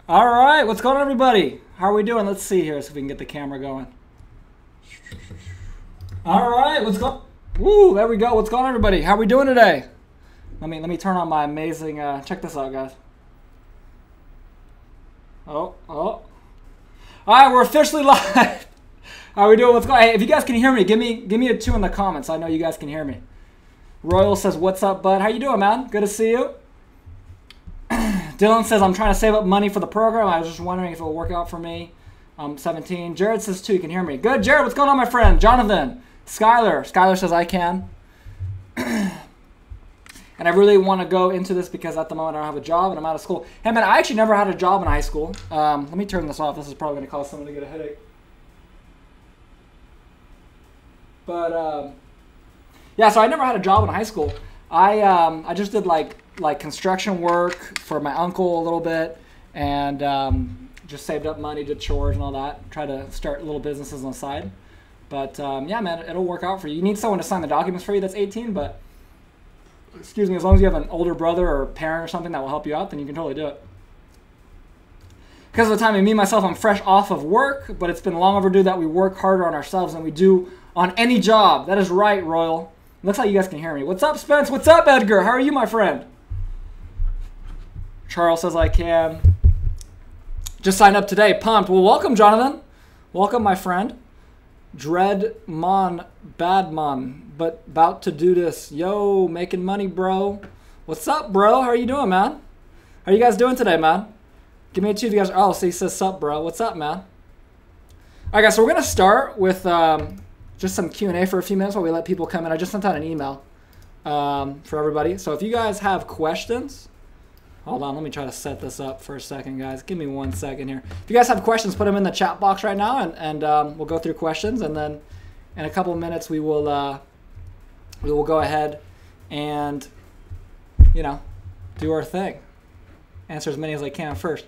All right, what's going on, everybody? How are we doing? Let's see here, so if we can get the camera going. All right, what's going? Woo, there we go. What's going on, everybody? How are we doing today? Let me turn on my amazing. Check this out, guys. Oh. All right, we're officially live. How are we doing? What's going on? Hey, if you guys can hear me, give me a 2 in the comments. I know you guys can hear me. Royal says, "What's up, bud? How you doing, man? Good to see you." Dylan says, "I'm trying to save up money for the program. I was just wondering if it will work out for me." I'm 17. Jared says, "2. You can hear me." Good, Jared. What's going on, my friend? Jonathan. Skylar says, "I can." And I really want to go into this because at the moment I don't have a job and I'm out of school. Hey, man, I actually never had a job in high school. Let me turn this off. This is probably going to cause someone to get a headache. But, yeah, so I never had a job in high school. I just did, like construction work for my uncle a little bit and just saved up money, did chores and all that. Tried to start little businesses on the side. But, yeah, man, it'll work out for you. You need someone to sign the documents for you that's 18, but... Excuse me, as long as you have an older brother or parent or something that will help you out, then you can totally do it. Because of the time, me, myself, I'm fresh off of work, but it's been long overdue that we work harder on ourselves than we do on any job. That is right, Royal. Looks like you guys can hear me. What's up, Spence? What's up, Edgar? How are you, my friend? Charles says I can. Just signed up today. Pumped. Well, welcome, Jonathan. Welcome, my friend. Dreadmon, Badmon, but about to do this. Yo, making money, bro. What's up, bro? How are you doing, man? How are you guys doing today, man? Give me a 2 if you guys. Oh, so he says sup, bro. What's up, man? All right, guys. So we're gonna start with just some Q&A for a few minutes while we let people come in. I just sent out an email for everybody. So if you guys have questions. Hold on, let me try to set this up for a second, guys. Give me 1 second here. If you guys have questions, put them in the chat box right now, and we'll go through questions, and then in a couple of minutes we will go ahead and do our thing. Answer as many as I can first.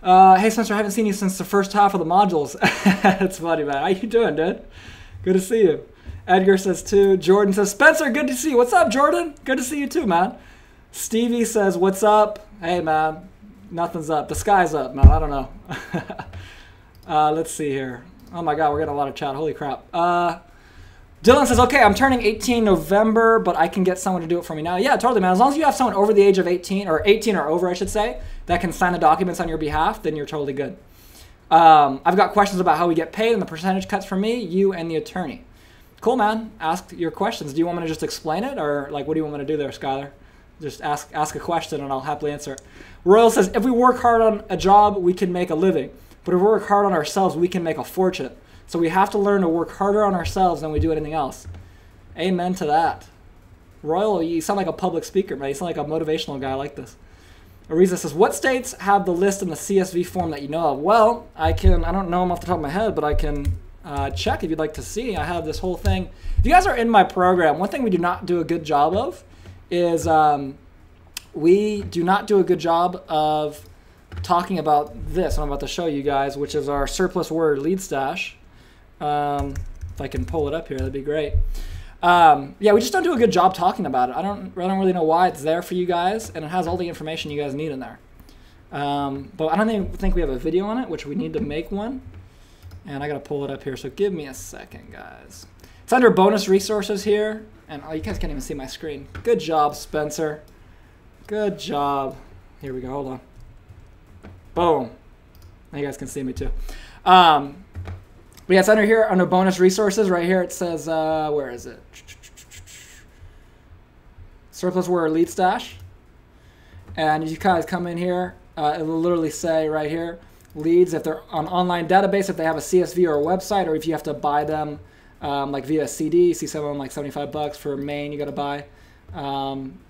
Hey Spencer, I haven't seen you since the first half of the modules. That's funny, man. How you doing, dude? Good to see you. Edgar says 2. Jordan says, "Spencer, good to see you." What's up, Jordan? Good to see you too, man. Stevie says, "What's up?" Hey, man. Nothing's up. The sky's up, man. I don't know. Let's see here. Oh, my God. We're getting a lot of chat. Holy crap. Dylan says, "Okay, I'm turning 18 November, but I can get someone to do it for me now." Yeah, totally, man. As long as you have someone over the age of 18, or 18 or over, I should say, that can sign the documents on your behalf, then you're totally good. I've got questions about how we get paid and the percentage cuts for me, you, and the attorney. Cool, man. Ask your questions. Do you want me to just explain it, or like what do you want me to do there, Skylar? Just ask a question and I'll happily answer it. Royal says, "If we work hard on a job, we can make a living. But if we work hard on ourselves, we can make a fortune. So we have to learn to work harder on ourselves than we do anything else." Amen to that. Royal, you sound like a public speaker, man. You sound like a motivational guy. I like this. Ariza says, "What states have the list in the CSV form that you know of?" Well, I don't know them off the top of my head, but I can check if you'd like to see. I have this whole thing. If you guys are in my program, one thing we do not do a good job of is we do not do a good job of talking about this. I'm about to show you guys, which is our surplus word lead stash. If I can pull it up here, that'd be great. Yeah, we just don't do a good job talking about it. I don't really know why it's there for you guys, and it has all the information you guys need in there. But I don't even think we have a video on it, which we need to make one. And I gotta pull it up here, so give me a second, guys. It's under bonus resources here. And oh, you guys can't even see my screen. Good job, Spencer. Good job. Here we go. Hold on. Boom. Now you guys can see me too. But yeah, it's under here, under bonus resources. Right here it says, where is it? Surplus word lead stash. And you guys come in here, it will literally say right here, leads, if they're on online database, if they have a CSV or a website, or if you have to buy them like via a CD. You see some of them like 75 bucks for Maine you got to buy.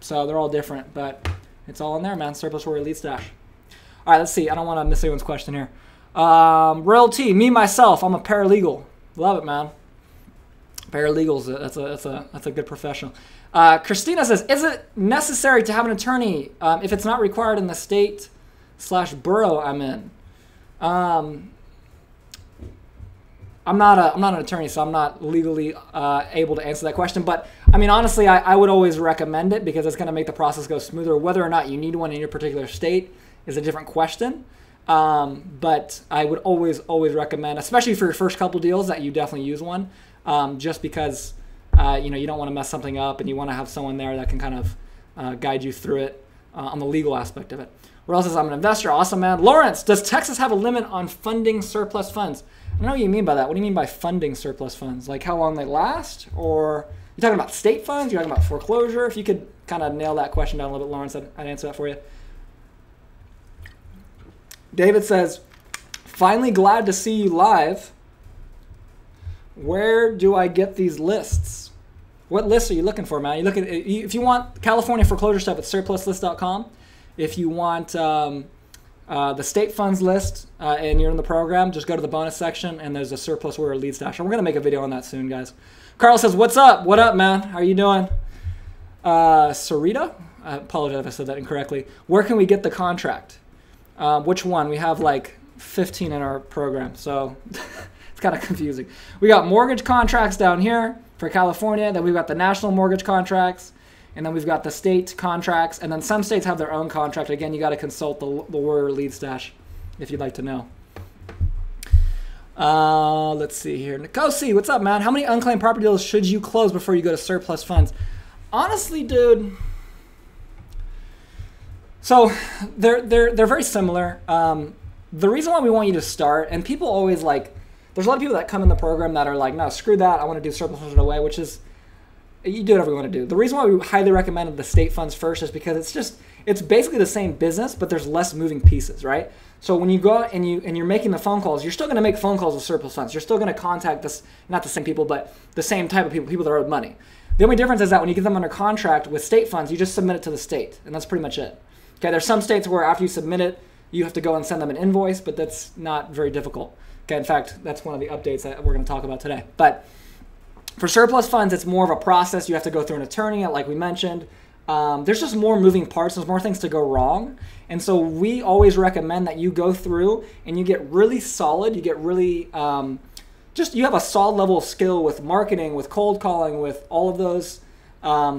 So they're all different, but it's all in there, man. Surplus word lead stash. All right, let's see. I don't want to miss anyone's question here. Real T, me myself, I'm a paralegal. Love it, man. Paralegals, that's a good professional. Christina says, "Is it necessary to have an attorney if it's not required in the state/borough I'm in?" I'm not an attorney, so I'm not legally able to answer that question. But I mean, honestly, I would always recommend it because it's going to make the process go smoother. Whether or not you need one in your particular state is a different question. But I would always recommend, especially for your first couple deals, that you definitely use one, just because you don't want to mess something up, and you want to have someone there that can kind of guide you through it on the legal aspect of it. Where else is I'm an investor? Awesome, man. Lawrence, does Texas have a limit on funding surplus funds? I don't know what you mean by that. What do you mean by funding surplus funds? Like how long they last? Or you're talking about state funds? You're talking about foreclosure? If you could kind of nail that question down a little bit, Lawrence, I'd answer that for you. David says, finally glad to see you live. Where do I get these lists? What lists are you looking for, man? You look at, if you want California foreclosure stuff, it's surpluslist.com. If you want the state funds list and you're in the program, just go to the bonus section and there's a surplus order lead stash. And we're going to make a video on that soon, guys. Carl says, what's up? What up, man? How are you doing? Sarita? I apologize if I said that incorrectly. Where can we get the contract? Which one? We have like 15 in our program, so it's kind of confusing. We got mortgage contracts down here for California. Then we've got the national mortgage contracts. And then we've got the state contracts, and then some states have their own contract. Again, you got to consult the warrior lead stash if you'd like to know. Let's see here. Nikosi, what's up, man? How many unclaimed property deals should you close before you go to surplus funds? Honestly, dude, so they're very similar. The reason why we want you to start, and people always like, there's a lot of people that come in the program that are like, no, screw that, I want to do surplus funds right away, which is, you do whatever you want to do. The reason why we highly recommended the state funds first is because it's basically the same business, but there's less moving pieces, right? So when you go out and you're making the phone calls, you're still going to make phone calls with surplus funds. You're still going to contact not the same people, but the same type of people that owe money. The only difference is that when you get them under contract with state funds, you just submit it to the state, and that's pretty much it. Okay, there's some states where after you submit it, you have to go and send them an invoice, but that's not very difficult. Okay, in fact, that's one of the updates that we're going to talk about today. But for surplus funds, it's more of a process. You have to go through an attorney, like we mentioned. There's just more moving parts. There's more things to go wrong. And so we always recommend that you go through and you get really solid. You get really, you have a solid level of skill with marketing, with cold calling, with all of those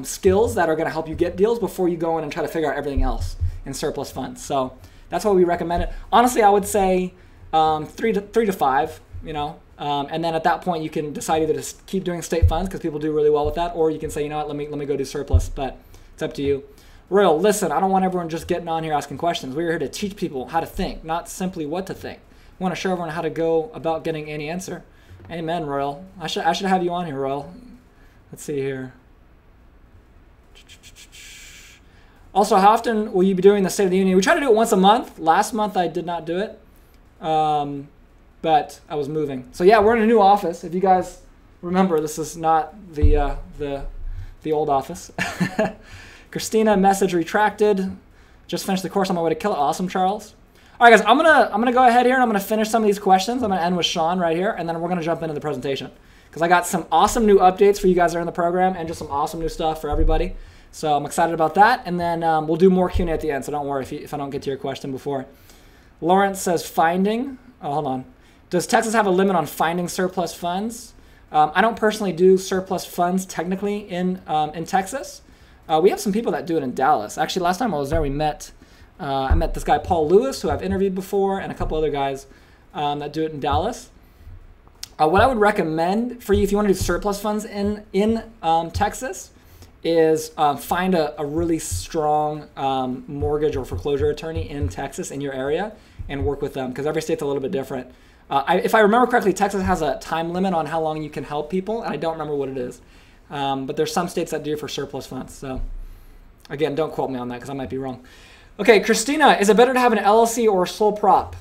skills that are going to help you get deals before you go in and try to figure out everything else in surplus funds. So that's why we recommend it. Honestly, I would say 3 to 5, and then at that point you can decide either to keep doing state funds because people do really well with that, or you can say, you know what, let me go do surplus. But it's up to you. Royal, listen, I don't want everyone just getting on here asking questions. We're here to teach people how to think, not simply what to think. We want to show everyone how to go about getting any answer. Amen, Royal. I should have you on here, Royal. Let's see here. Also, how often will you be doing the State of the Union? We try to do it once a month. Last month I did not do it. But I was moving. So yeah, we're in a new office. If you guys remember, this is not the old office. Christina, message retracted. Just finished the course on my way to kill it. Awesome, Charles. All right, guys, I'm gonna go ahead here and I'm gonna finish some of these questions. I'm gonna end with Sean right here, and then we're gonna jump into the presentation because I got some awesome new updates for you guys that are in the program and just some awesome new stuff for everybody. So I'm excited about that, and then we'll do more Q&A at the end. So don't worry if I don't get to your question before. Lawrence says finding. Oh, hold on. Does Texas have a limit on finding surplus funds? I don't personally do surplus funds technically in Texas. We have some people that do it in Dallas. Actually, last time I was there, I met this guy, Paul Lewis, who I've interviewed before, and a couple other guys that do it in Dallas. What I would recommend for you, if you want to do surplus funds in Texas, is find a really strong mortgage or foreclosure attorney in Texas in your area and work with them because every state's a little bit different. If I remember correctly, Texas has a time limit on how long you can help people, and I don't remember what it is. But there's some states that do for surplus funds. So again, don't quote me on that because I might be wrong. Okay, Christina, is it better to have an LLC or a sole prop?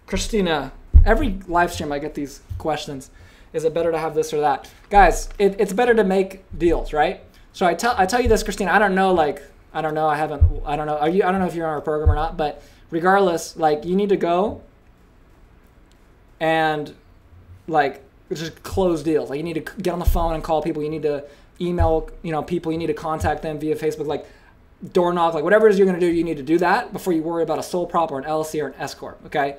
Christina, every live stream I get these questions. Is it better to have this or that? Guys, it's better to make deals, right? So I tell you this, Christina, I don't know if you're on our program or not, but regardless, like you need to go and like just close deals. Like you need to get on the phone and call people. You need to email, people. You need to contact them via Facebook, like door knock, like whatever it is you're going to do. You need to do that before you worry about a sole prop or an LLC or an S corp. Okay.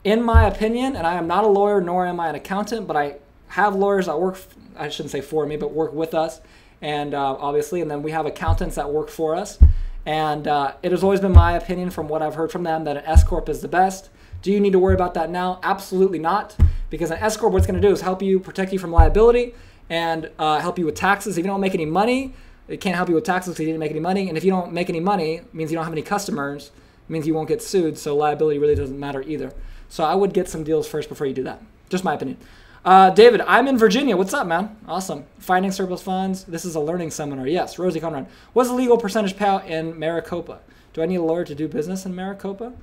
In my opinion, and I am not a lawyer nor am I an accountant, but I have lawyers that work. I shouldn't say for me, but work with us, and obviously, and then we have accountants that work for us. And it has always been my opinion from what I've heard from them that an S Corp is the best. Do you need to worry about that now? Absolutely not. Because an S Corp, what it's going to do is help you, protect you from liability, and help you with taxes. If you don't make any money, it can't help you with taxes because you didn't make any money. And if you don't make any money, it means you don't have any customers. It means you won't get sued. So liability really doesn't matter either. So I would get some deals first before you do that. Just my opinion. David, I'm in Virginia. What's up, man? Awesome. Finding surplus funds. This is a learning seminar. Yes. Rosie Conrad. What's the legal percentage payout in Maricopa? Do I need a lawyer to do business in Maricopa?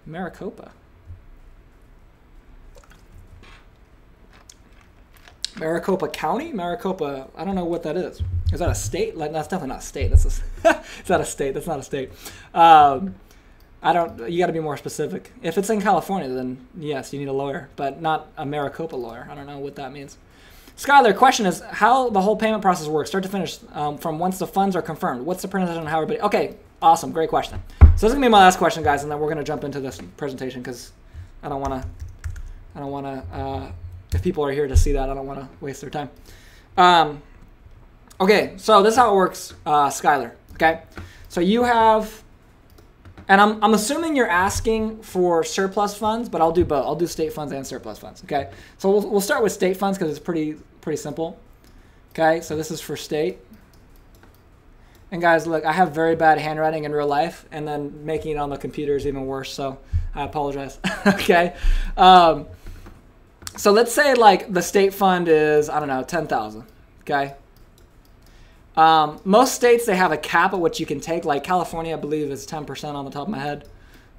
Maricopa. Maricopa County? Maricopa, I don't know what that is. Is that a state? Like, that's definitely not a state. That's a, is that a state? That's not a state. I don't, you got to be more specific. If it's in California, then yes, you need a lawyer, but not a Maricopa lawyer. I don't know what that means. Skylar, question is how the whole payment process works, start to finish, from once the funds are confirmed. What's the percentage on how everybody, okay, awesome, great question. So this is going to be my last question, guys, and then we're going to jump into this presentation because I don't want to, if people are here to see that, I don't want to waste their time. Okay, so this is how it works, Skylar, okay? So you have, and I'm assuming you're asking for surplus funds, but I'll do both. I'll do state funds and surplus funds, okay? So we'll start with state funds because it's pretty simple, okay? So this is for state. And guys, look, I have very bad handwriting in real life, and then making it on the computer is even worse, so I apologize, okay? So let's say like the state fund is, I don't know, 10,000, okay? Most states, they have a cap at what you can take. Like California, I believe, is 10% on the top of my head.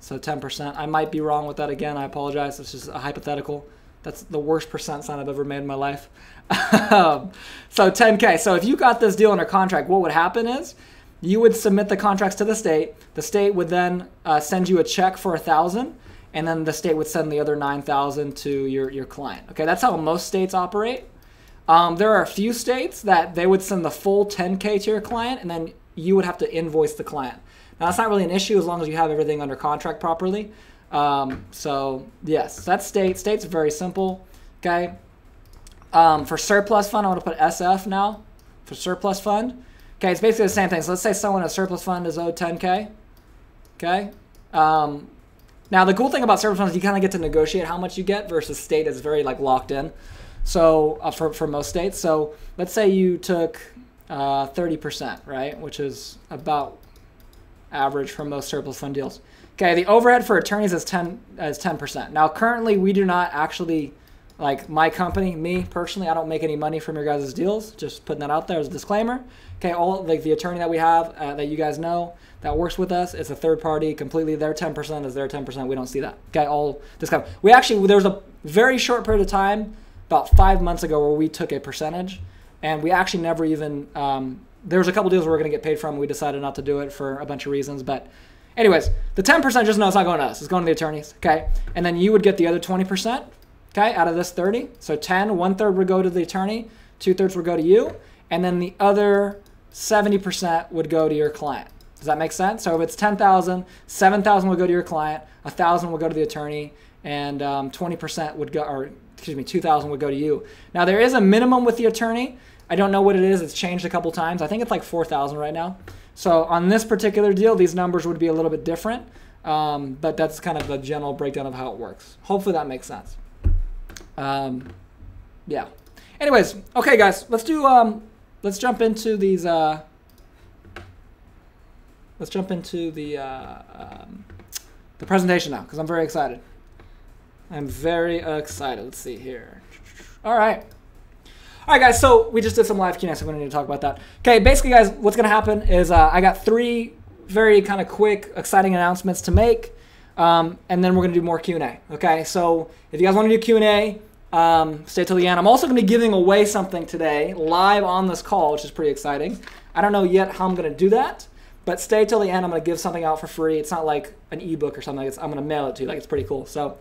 So 10%. I might be wrong with that again. I apologize. It's just a hypothetical. That's the worst percent sign I've ever made in my life. So 10K. So if you got this deal under contract, what would happen is you would submit the contracts to the state. The state would then send you a check for 1,000, and then the state would send the other 9,000 to your client. Okay, that's how most states operate. There are a few states that they would send the full 10K to your client, and then you would have to invoice the client. Now, that's not really an issue as long as you have everything under contract properly. So, yes, that's state. State's very simple, okay? For surplus fund, I want to put SF now for surplus fund. Okay, it's basically the same thing. So let's say someone, a surplus fund is owed 10K, okay? Now, the cool thing about surplus funds is you kind of get to negotiate how much you get versus state is very, like, locked in. So for most states, so let's say you took 30%, right, which is about average for most surplus fund deals. Okay, the overhead for attorneys is 10%. Now currently we do not actually, like my company, me personally, I don't make any money from your guys' deals. Just putting that out there as a disclaimer. Okay, all like the attorney that we have that you guys know that works with us, it's a third party completely. Their 10% is their 10%. We don't see that. Okay, all this kind of, we actually, there was a very short period of time about 5 months ago where we took a percentage, and we actually never even, there was a couple deals we were going to get paid from. We decided not to do it for a bunch of reasons. But anyways, the 10% just know it's not going to us. It's going to the attorneys, okay? And then you would get the other 20%, okay, out of this 30. So 10, 1/3 would go to the attorney, 2/3 would go to you, and then the other 70% would go to your client. Does that make sense? So if it's 10,000, 7,000 would go to your client, 1,000 would go to the attorney, and 20% would go, or excuse me, 2,000 would go to you. Now there is a minimum with the attorney. I don't know what it is. It's changed a couple times. I think it's like 4,000 right now. So on this particular deal, these numbers would be a little bit different, but that's kind of the general breakdown of how it works. Hopefully that makes sense. Yeah. Anyways, okay, guys, let's do. Let's jump into these. Let's jump into the presentation now because I'm very excited. I'm very excited. Let's see here. All right. All right, guys, so we just did some live Q&A, so we're going to need to talk about that. Okay, basically, guys, what's going to happen is I got 3 very kind of quick, exciting announcements to make, and then we're going to do more Q&A. Okay, so if you guys want to do Q&A, stay till the end. I'm also going to be giving away something today live on this call, which is pretty exciting. I don't know yet how I'm going to do that, but stay till the end. I'm going to give something out for free. It's not like an ebook or something. I'm going to mail it to you. Like, it's pretty cool. So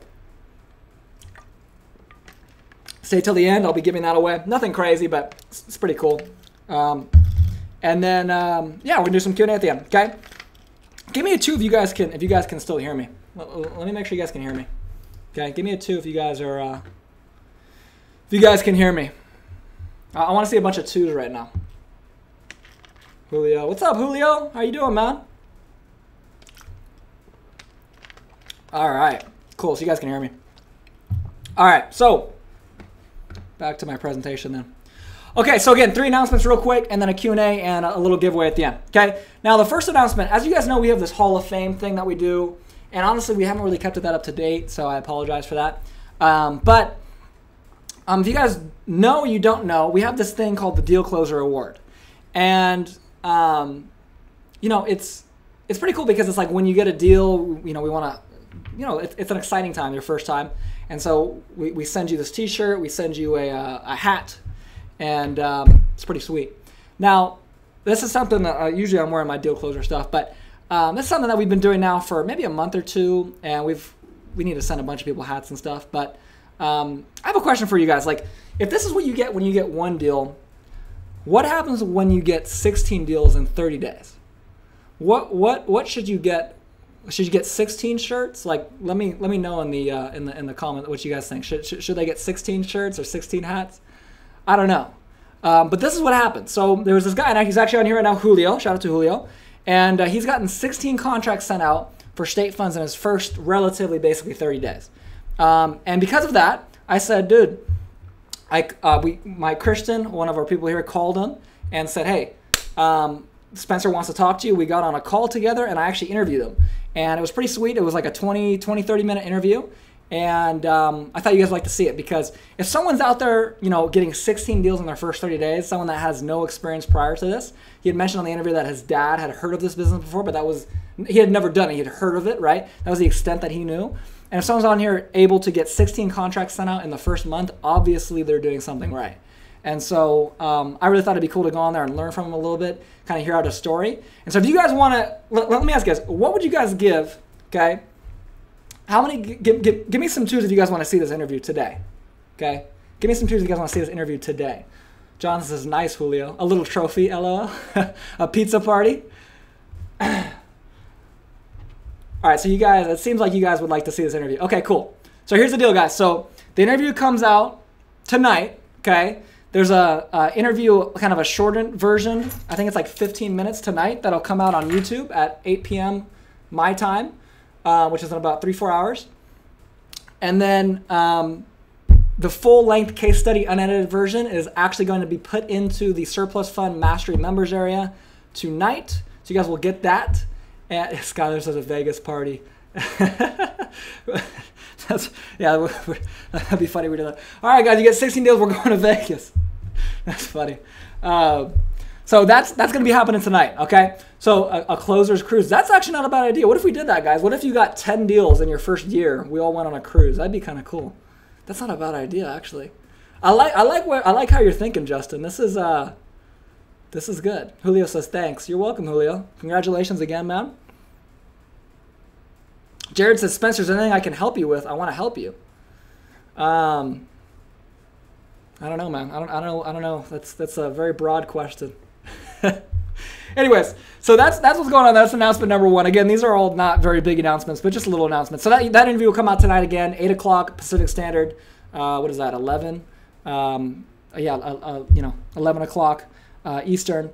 stay till the end. I'll be giving that away. Nothing crazy, but it's pretty cool. And then, yeah, we're going to do some Q&A at the end, okay? Give me a 2 if you guys can still hear me. Let me make sure you guys can hear me. Okay, give me a 2 if you guys are, if you guys can hear me. I want to see a bunch of 2s right now. Julio, what's up, Julio? How you doing, man? All right, cool. So you guys can hear me. All right, so back to my presentation then. Okay, so again, 3 announcements real quick, and then a Q&A and a little giveaway at the end. Okay, now the first announcement, as you guys know, we have this Hall of Fame thing that we do, and honestly, we haven't really kept that up to date, so I apologize for that. But if you guys know or you don't know, we have this thing called the Deal Closer Award, and you know, it's pretty cool because it's like when you get a deal, you know, we want to, you know, it's an exciting time, your first time, and so we send you this T-shirt, we send you a hat. And it's pretty sweet. Now, this is something that usually I'm wearing my deal closer stuff, but this is something that we've been doing now for maybe a month or two, and we need to send a bunch of people hats and stuff. But I have a question for you guys. Like, if this is what you get when you get one deal, what happens when you get 16 deals in 30 days? What should you get? Should you get 16 shirts? Like, let me know in the comment what you guys think. Should they get 16 shirts or 16 hats? I don't know. But this is what happened. So there was this guy, and he's actually on here right now, Julio. Shout out to Julio. And he's gotten 16 contracts sent out for state funds in his first relatively basically 30 days. And because of that, I said, dude, my Christian, one of our people here, called him and said, hey, Spencer wants to talk to you. We got on a call together, and I actually interviewed him. And it was pretty sweet. It was like a 30-minute interview. And I thought you guys would like to see it, because if someone's out there, you know, getting 16 deals in their first 30 days, someone that has no experience prior to this, he had mentioned on the interview that his dad had heard of this business before, but he had never done it. He had heard of it, right? That was the extent that he knew. And if someone's on here able to get 16 contracts sent out in the first month, obviously they're doing something right. And so I really thought it'd be cool to go on there and learn from him a little bit, kind of hear out his story. And so if you guys want to, let me ask you guys, what would you guys give, okay? How many? Give me some twos if you guys want to see this interview today. Okay? Give me some twos if you guys want to see this interview today. John says, nice, Julio. A little trophy, LOL. A pizza party. All right, so you guys, it seems like you guys would like to see this interview. Okay, cool. So here's the deal, guys. So the interview comes out tonight, okay? There's a interview, kind of a shortened version. I think it's like 15 minutes tonight that'll come out on YouTube at 8 p.m. my time. Which is in about 3-4 hours. And then the full-length case study unedited version is actually going to be put into the Surplus Fund Mastery members area tonight. So you guys will get that. And Skylar says a Vegas party. Yeah, that'd be funny if we did that. All right, guys, you get 16 deals. We're going to Vegas. That's funny. So that's going to be happening tonight, okay? So a closer's cruise. That's actually not a bad idea. What if we did that, guys? What if you got 10 deals in your first year? We all went on a cruise. That'd be kind of cool. That's not a bad idea, actually. I like how you're thinking, Justin. This is good. Julio says thanks. You're welcome, Julio. Congratulations again, man. Jared says, Spencer, is there anything I can help you with? I want to help you. I don't know, man. I don't know. That's a very broad question. Anyways, so that's what's going on. That's announcement number 1. Again, these are all not very big announcements, but just little announcements. So that interview will come out tonight again, 8 o'clock Pacific Standard. What is that? 11. 11 o'clock Eastern.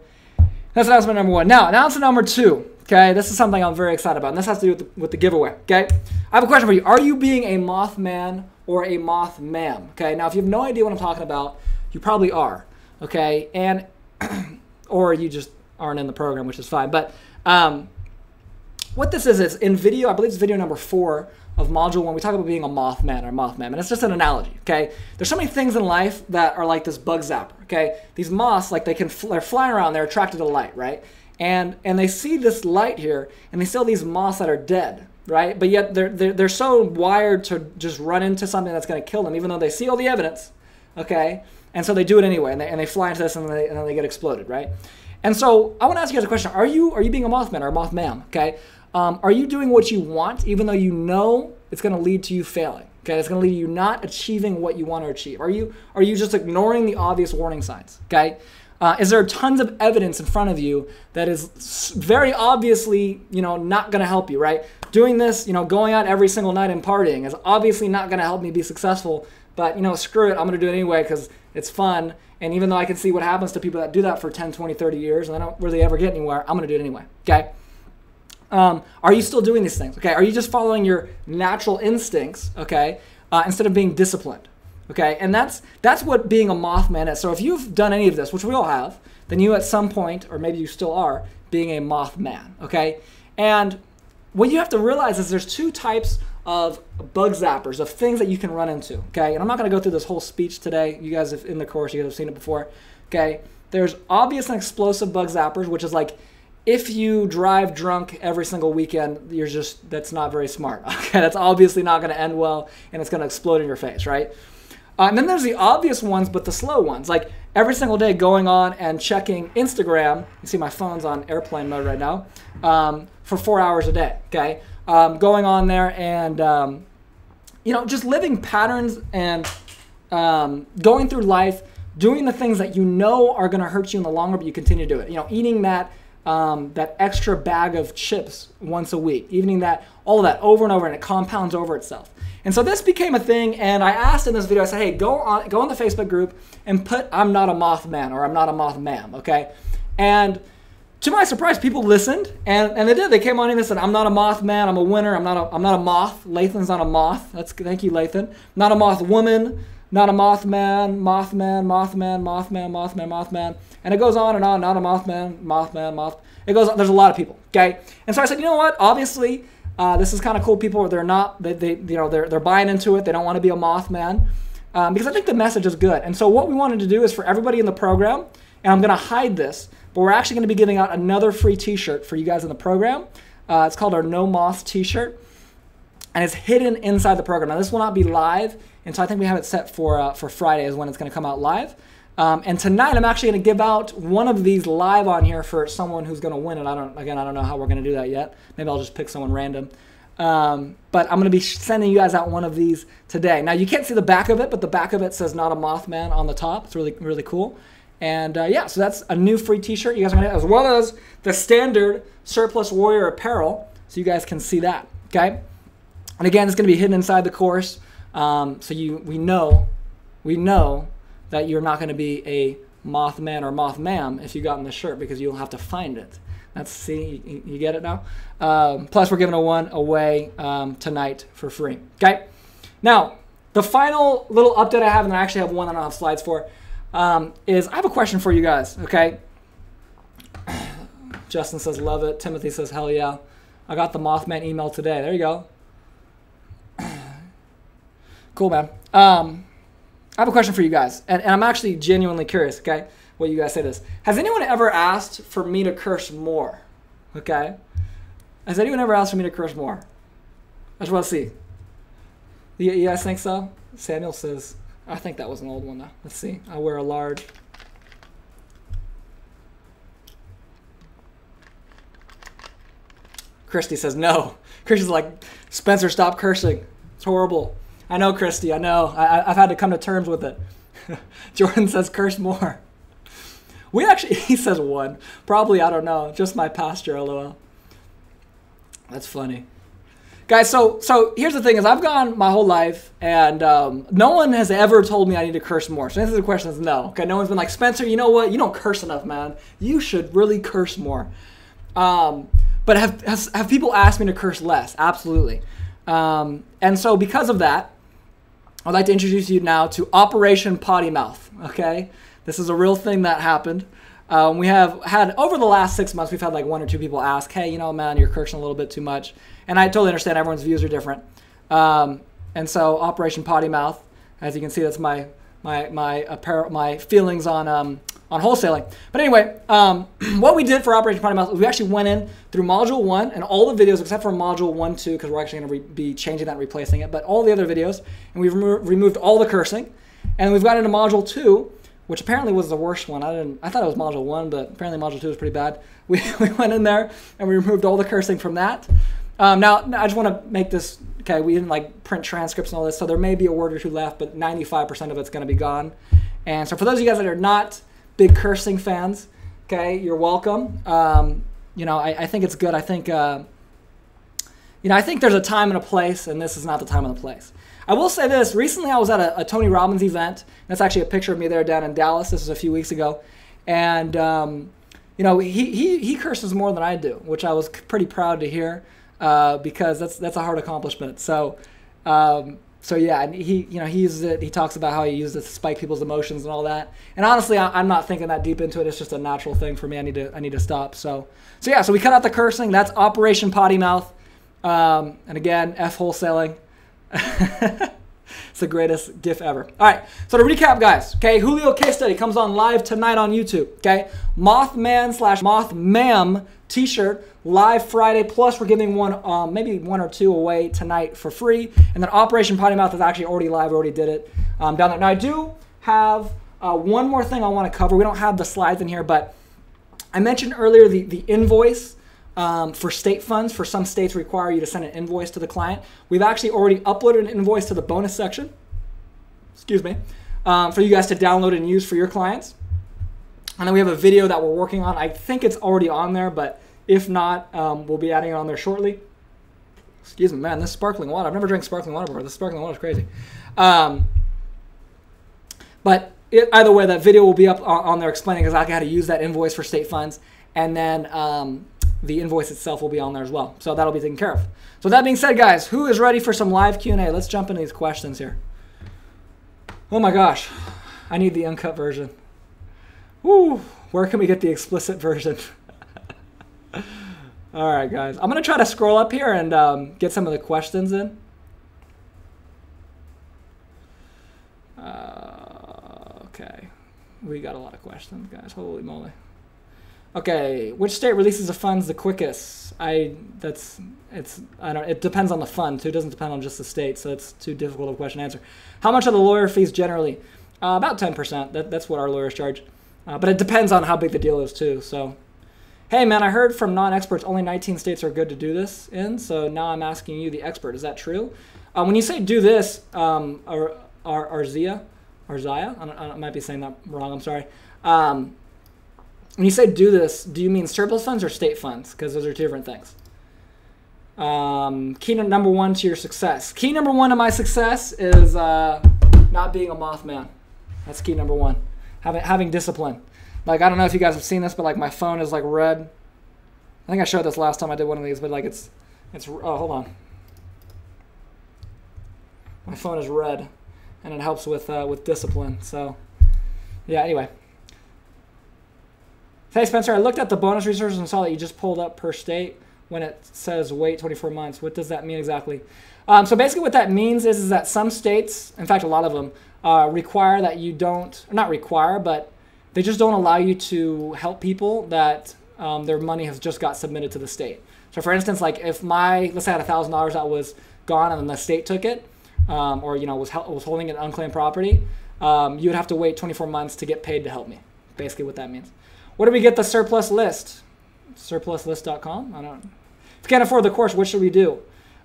That's announcement number 1. Now, announcement number 2. Okay, this is something I'm very excited about, and this has to do with the giveaway. Okay, I have a question for you. Are you being a Mothman or a Mothmam? Okay, now if you have no idea what I'm talking about, you probably are. Okay, and or you just aren't in the program, which is fine. But what this is in video, I believe it's video number 4 of module 1. We talk about being a Mothman or Mothmam, and it's just an analogy. Okay, there's so many things in life that are like this bug zapper. Okay, these moths, like they're flying around, they're attracted to light, right? And they see this light here, and they see all these moths that are dead, right? But yet they're so wired to just run into something that's going to kill them, even though they see all the evidence, okay? And so they do it anyway, and they fly into this, and then they get exploded, right? And so I want to ask you guys a question: Are you being a Mothman or a Mothmam? Okay, are you doing what you want, even though you know it's going to lead to you failing? Okay, it's going to lead to you not achieving what you want to achieve. Are you just ignoring the obvious warning signs? Okay. Is there tons of evidence in front of you that is very obviously, not going to help you, right? Doing this, going out every single night and partying is obviously not going to help me be successful, but, screw it, I'm going to do it anyway because it's fun. And even though I can see what happens to people that do that for 10, 20, 30 years and they don't really ever get anywhere, I'm going to do it anyway, okay? Are you still doing these things? Okay, are you just following your natural instincts? Okay, instead of being disciplined. Okay, and that's what being a Mothman is. So if you've done any of this, which we all have, then you at some point, or maybe you still are, being a Mothman. Okay, and what you have to realize is there's two types of bug zappers, of things that you can run into. Okay, and I'm not going to go through this whole speech today. You guys, in the course, you guys have seen it before. Okay, there's obvious and explosive bug zappers, which is like if you drive drunk every single weekend, that's not very smart. Okay, that's obviously not going to end well, and it's going to explode in your face, right? And then there's the obvious ones, but the slow ones, like every single day going on and checking Instagram. You see my phone's on airplane mode right now, for 4 hours a day. Okay, going on there and just living patterns and going through life, doing the things that you know are going to hurt you in the long run, but you continue to do it. Eating that extra bag of chips once a week, eating all of that over and over, and it compounds over itself. And so this became a thing, and I asked in this video, I said, hey, go on the Facebook group and put "I'm not a Mothman" or "I'm not a Mothman," okay? And to my surprise, people listened, and they did. They came on and they said, "I'm not a Mothman. I'm a winner. I'm not a moth. Lathan's not a moth." Thank you, Lathan. Not a moth woman. Not a Mothman. Mothman. Mothman. Mothman. Mothman. Mothman. And it goes on and on. Not a Mothman. Mothman. Moth. It goes on. There's a lot of people. Okay. And so I said, you know what? Obviously, this is kind of cool. People, they're not. They're buying into it. They don't want to be a Mothman, because I think the message is good. And so what we wanted to do is for everybody in the program, and I'm going to hide this, but we're actually going to be giving out another free T-shirt for you guys in the program. It's called our No Moth T-shirt, and it's hidden inside the program. Now this will not be live, and so I think we have it set for Friday is when it's going to come out live. And tonight I'm actually going to give out one of these live on here for someone who's going to win it. I don't know how we're going to do that yet. Maybe I'll just pick someone random. But I'm going to be sending you guys out one of these today. Now you can't see the back of it, but the back of it says "Not a Mothman" on the top. It's really, really cool. And yeah, so that's a new free T-shirt you guys are going to get, as well as the standard Surplus Warrior apparel, so you guys can see that. Okay. And again, it's going to be hidden inside the course, so we know that you're not going to be a Mothman or Mothmam if you got in this shirt, because you'll have to find it. See, you get it now? Plus, we're giving one away tonight for free. Okay? Now, the final little update I have, and I actually have one I don't have slides for, is I have a question for you guys, okay? Justin says, love it. Timothy says, hell yeah. I got the Mothman email today. There you go. Cool, man. I have a question for you guys, and I'm actually genuinely curious, okay, what you guys say to this. Has anyone ever asked for me to curse more? Okay? Has anyone ever asked for me to curse more? I just want to see. You guys think so? Samuel says, I think that was an old one, though. Let's see. I wear a large. Christy says, no. Christy's like, Spencer, stop cursing. It's horrible. I know, Christy, I know. I've had to come to terms with it. Jordan says, curse more. He says one. Probably, I don't know. Just my pastor, lol. That's funny. Guys, so here's the thing is I've gone my whole life, and no one has ever told me I need to curse more. So the answer to the question is no. Okay, no one's been like, Spencer, you know what? You don't curse enough, man. You should really curse more. But have people asked me to curse less? Absolutely. And so because of that, I'd like to introduce you now to Operation Potty Mouth, okay? This is a real thing that happened. We have had, over the last 6 months, we've had like 1 or 2 people ask, hey, man, you're cursing a little bit too much. And I totally understand everyone's views are different. And so Operation Potty Mouth, as you can see, that's my feelings on wholesaling. But anyway, what we did for Operation Potty Mouth, we actually went in through Module 1 and all the videos except for Module 1, 2, because we're actually going to be changing that and replacing it, but all the other videos, and we've removed all the cursing. And we've got into Module 2, which apparently was the worst one. I thought it was Module 1, but apparently Module 2 was pretty bad. We went in there and we removed all the cursing from that. Now, I just want to make this, okay, we didn't like print transcripts and all this, so there may be a word or two left, but 95% of it's going to be gone. And so for those of you guys that are not big cursing fans, okay, you're welcome. I think it's good. I think, I think there's a time and a place, and this is not the time and the place. I will say this. Recently, I was at a Tony Robbins event. That's actually a picture of me there down in Dallas. This was a few weeks ago. And, you know, he curses more than I do, which I was pretty proud to hear, because that's a hard accomplishment. So, so yeah, and he uses it. He talks about how he uses it to spike people's emotions and all that. And honestly, I'm not thinking that deep into it. It's just a natural thing for me. I need to stop. So yeah. So we cut out the cursing. That's Operation Potty Mouth. And again, F wholesaling. It's the greatest GIF ever. All right. So to recap, guys. Okay, Julio case study comes on live tonight on YouTube. Okay, Mothman/Mothmam T-shirt live Friday. Plus, we're giving one, maybe one or two away tonight for free. And then Operation Potty Mouth is actually already live. We already did it down there. Now I do have one more thing I want to cover. We don't have the slides in here, but I mentioned earlier the invoice for state funds. For some states require you to send an invoice to the client. We've actually already uploaded an invoice to the bonus section. Excuse me, for you guys to download and use for your clients. And then we have a video that we're working on. I think it's already on there, but if not, we'll be adding it on there shortly. Excuse me, man, this sparkling water. I've never drank sparkling water before. This sparkling water is crazy. But either way, that video will be up on there explaining exactly how to use that invoice for state funds. And then the invoice itself will be on there as well. So that'll be taken care of. So that being said, guys, who is ready for some live Q&A? Let's jump into these questions here. Oh my gosh, I need the uncut version. Woo, where can we get the explicit version? All right, guys. I'm going to try to scroll up here and get some of the questions in. Okay. We got a lot of questions, guys. Holy moly. Okay, which state releases the funds the quickest? It depends on the fund, too. It doesn't depend on just the state, so it's too difficult of a question to answer. How much are the lawyer fees generally? About 10%. That's what our lawyers charge. But it depends on how big the deal is, too. So, hey, man, I heard from non-experts only 19 states are good to do this in, so now I'm asking you, the expert. Is that true? When you say do this, Arzia, I might be saying that wrong, I'm sorry. When you say do this, do you mean surplus funds or state funds? Because those are two different things. Key number one to your success. Key number one to my success is not being a Mothman. That's key number one. Having discipline. Like, I don't know if you guys have seen this, but like my phone is like red. I think I showed this last time I did one of these, but like it's oh, hold on. My phone is red, and it helps with discipline. So, yeah. Anyway. Hey Spencer, I looked at the bonus resources and saw that you just pulled up per state when it says wait 24 months. What does that mean exactly? So basically what that means is that some states, in fact a lot of them, require that you don't, not require, but they just don't allow you to help people that their money has just got submitted to the state. So for instance, like if let's say I had $1,000 that was gone and then the state took it, or was holding an unclaimed property, you would have to wait 24 months to get paid to help me. Basically what that means. Where do we get the surplus list? Surpluslist.com? I don't know. If you can't afford the course, what should we do?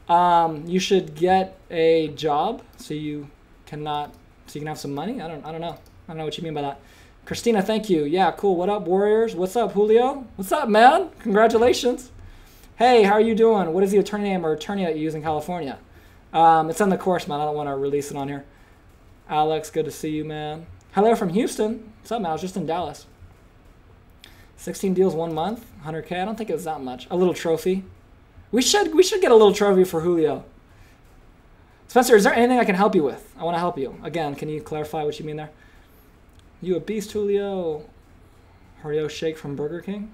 You should get a job so you can have some money. I don't know. I don't know what you mean by that. Christina, thank you. Yeah, cool. What up, Warriors? What's up, Julio? What's up, man? Congratulations. Hey, how are you doing? What is the attorney name or attorney that you use in California? It's on the course, man. I don't want to release it on here. Alex, good to see you, man. Hello from Houston. What's up, man? I was just in Dallas. 16 deals 1 month, 100K. I don't think it was that much. A little trophy. We should get a little trophy for Julio. Spencer, is there anything I can help you with? I want to help you. Again, can you clarify what you mean there? You a beast, Julio. Oreo shake from Burger King.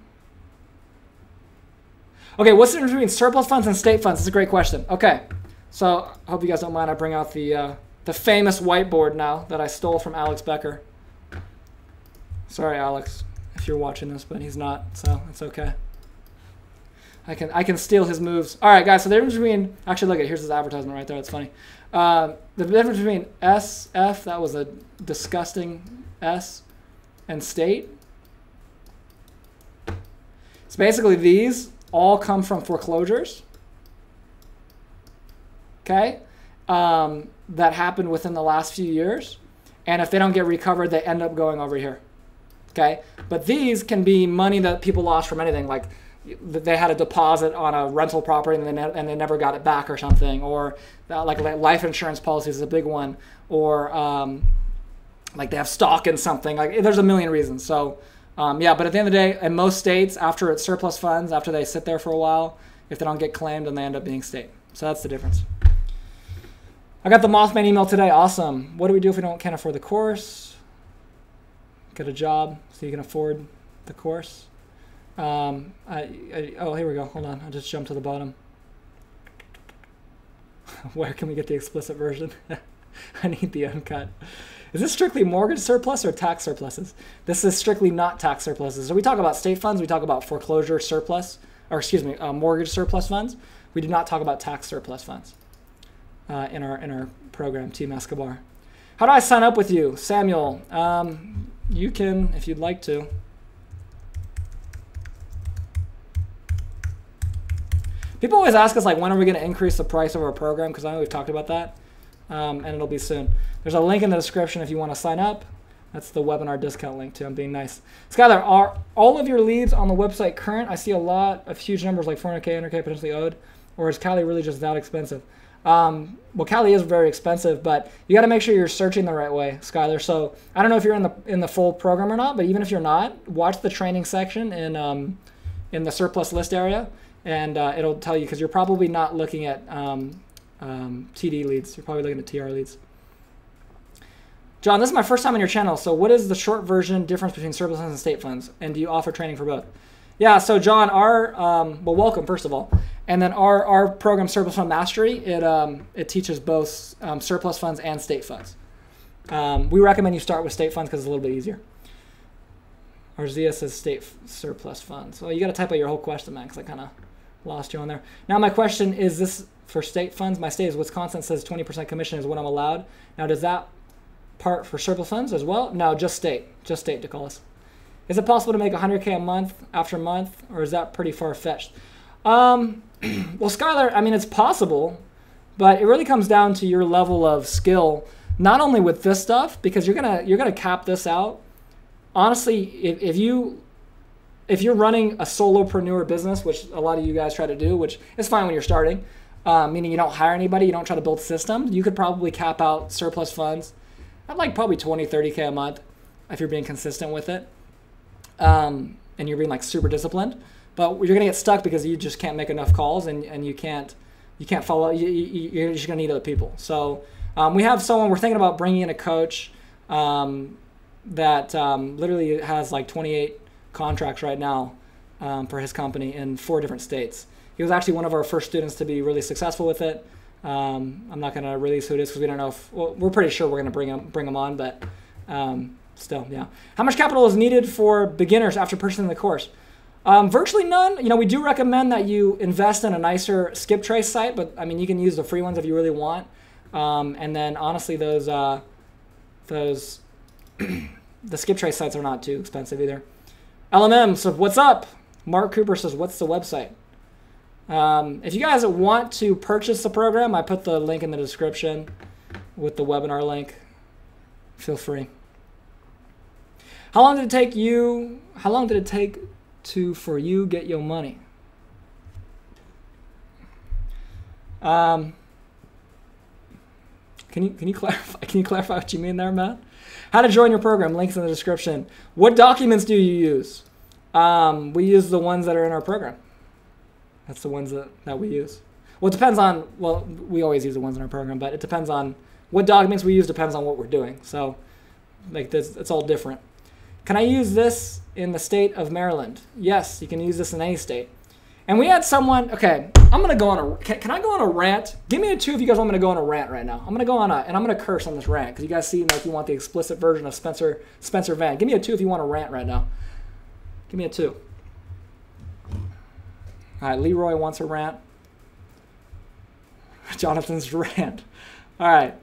Okay, what's the difference between surplus funds and state funds? That's a great question. Okay, so I hope you guys don't mind. I bring out the famous whiteboard now that I stole from Alex Becker. Sorry, Alex, if you're watching this, but he's not, so it's okay. I can steal his moves. All right, guys, so the difference between, actually, look, here's his advertisement right there. It's funny. The difference between SF, that was a disgusting S, and state. So basically these all come from foreclosures, okay, that happened within the last few years. And if they don't get recovered, they end up going over here, okay? But these can be money that people lost from anything, like they had a deposit on a rental property and they never got it back or something, or like life insurance policies is a big one, or like they have stock in something. Like there's a million reasons. So Yeah, but at the end of the day, in most states, after it's surplus funds, after they sit there for a while, if they don't get claimed, then they end up being state. So that's the difference. I got the Mothman email today. Awesome. What do we do if we can't afford the course? Get a job so you can afford the course. Oh, here we go. Hold on. I just jumped to the bottom. Where can we get the explicit version? I need the uncut. Is this strictly mortgage surplus or tax surpluses? This is strictly not tax surpluses. So we talk about state funds. We talk about foreclosure surplus, or excuse me, mortgage surplus funds. We do not talk about tax surplus funds in our program, Team Escobar. How do I sign up with you, Samuel? You can, if you'd like to. People always ask us, like, when are we going to increase the price of our program? Because I know we've talked about that, and it'll be soon. There's a link in the description if you want to sign up. That's the webinar discount link, too. I'm being nice. Skylar, are all of your leads on the website current? I see a lot of huge numbers like 400K, 100K potentially owed. Or is Cali really just that expensive? Well, Cali is very expensive, but you got to make sure you're searching the right way, Skylar. So I don't know if you're in the full program or not, but even if you're not, watch the training section in the surplus list area. And it'll tell you, because you're probably not looking at TD leads. You're probably looking at TR leads. John, this is my first time on your channel. So what is the short version difference between surplus funds and state funds? And do you offer training for both? Yeah, so John, well, welcome, first of all. And then our program, Surplus Fund Mastery, it teaches both surplus funds and state funds. We recommend you start with state funds because it's a little bit easier. Arzia says state surplus funds. Well, you got to type out your whole question, man, because I kind of lost you on there. Now my question is this for state funds. My state is Wisconsin, says 20% commission is what I'm allowed. Now does that part for surplus funds as well? No, just state, DeColis. Is it possible to make 100K a month after month, or is that pretty far-fetched? Well, Skylar, I mean, it's possible, but it really comes down to your level of skill, not only with this stuff, because you're gonna cap this out. Honestly, if you're running a solopreneur business, which a lot of you guys try to do, which is fine when you're starting, meaning you don't hire anybody, you don't try to build systems, you could probably cap out surplus funds at like probably 20, 30K a month if you're being consistent with it, and you're being like super disciplined. But you're gonna get stuck because you just can't make enough calls, and you can't follow. You're just gonna need other people. So we have someone, we're thinking about bringing in a coach that literally has like 28 contracts right now for his company in 4 different states. He was actually one of our first students to be really successful with it. I'm not going to release who it is because we don't know if, well, we're pretty sure we're going to bring him on, but still, yeah. How much capital is needed for beginners after purchasing the course? Virtually none. You know, we do recommend that you invest in a nicer skip trace site, but I mean, you can use the free ones if you really want. And then honestly, those the skip trace sites are not too expensive either. LMM says, what's up? Mark Cooper says, what's the website? If you guys want to purchase the program, I put the link in the description with the webinar link. Feel free. How long did it take for you get your money? Can you clarify? Can you clarify what you mean there, Matt? How to join your program? Links in the description. What documents do you use? We use the ones that are in our program. That's the ones that we use. Well, it depends on, well, we always use the ones in our program, but it depends on what documents we use, depends on what we're doing. So like this, it's all different. Can I use this in the state of Maryland? Yes, you can use this in any state. And we had someone, okay, I'm going to go on a, can I go on a rant? Give me a 2 if you guys want me to go on a rant right now. I'm going to go on and I'm going to curse on this rant because you guys seem like you want the explicit version of Spencer Van. Give me a 2 if you want to rant right now. Give me a 2. All right, Leroy wants a rant. Jonathan's rant. All right.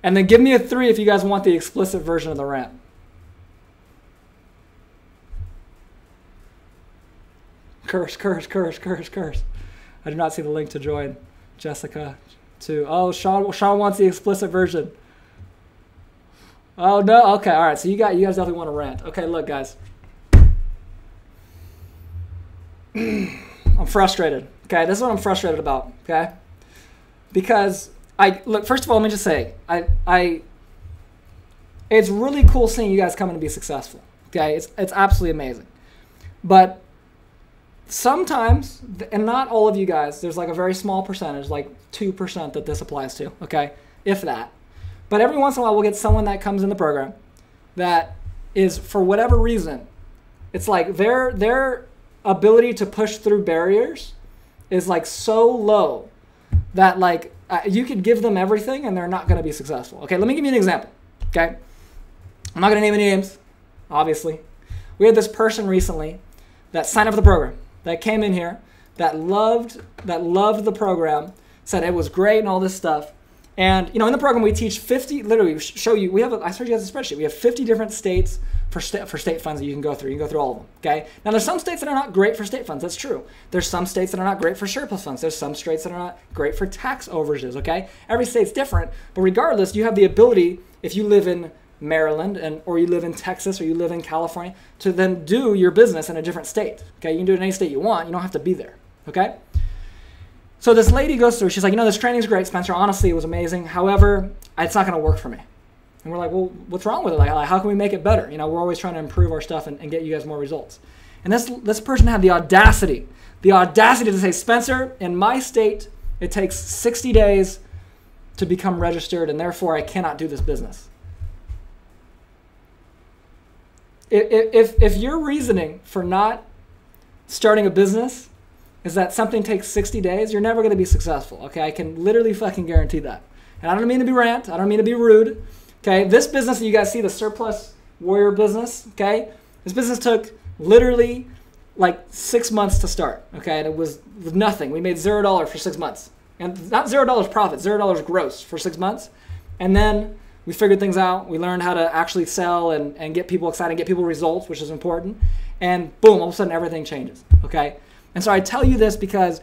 And then give me a 3 if you guys want the explicit version of the rant. Curse, curse, curse, curse, curse. I do not see the link to join. Jessica, too. Oh, Sean wants the explicit version. Oh, no? Okay, all right. So you guys definitely want to rant. Okay, look, guys. I'm frustrated. Okay, this is what I'm frustrated about. Okay, because look. First of all, let me just say, it's really cool seeing you guys coming to be successful. Okay, it's absolutely amazing. But sometimes, and not all of you guys, there's like a very small percentage, like 2% that this applies to, okay, if that. But every once in a while we'll get someone that comes in the program that is, for whatever reason, it's like their ability to push through barriers is like so low that like you could give them everything and they're not going to be successful. Okay, let me give you an example. Okay, I'm not going to name any names, obviously. We had this person recently that signed up for the program, that came in here, that loved the program, said it was great and all this stuff. And in the program we teach 50, literally show you, I showed you guys a spreadsheet. We have 50 different states for state funds that you can go through. You can go through all of them, okay? Now there's some states that are not great for state funds, that's true. There's some states that are not great for surplus funds. There's some states that are not great for tax overages, okay? Every state's different, but regardless, you have the ability, if you live in Maryland or you live in Texas or you live in California, to then do your business in a different state, okay? You can do it in any state you want. You don't have to be there, okay? So this lady goes through, she's like, this training's great, Spencer. Honestly, it was amazing. However, it's not going to work for me. And we're like, well, what's wrong with it? Like, how can we make it better? We're always trying to improve our stuff and get you guys more results. And this person had the audacity to say, Spencer, in my state, it takes 60 days to become registered, and therefore I cannot do this business. If your reasoning for not starting a business is that something takes 60 days, you're never going to be successful, okay? I can literally fucking guarantee that. And I don't mean to be rant. I don't mean to be rude, okay? This business that you guys see, the Surplus Warrior business, okay? This business took literally like 6 months to start, okay? And it was nothing. We made $0 for 6 months. And not $0 profit, $0 gross for 6 months. And then we figured things out. We learned how to actually sell and get people excited, get people results, which is important. And boom, all of a sudden everything changes, okay? And so I tell you this because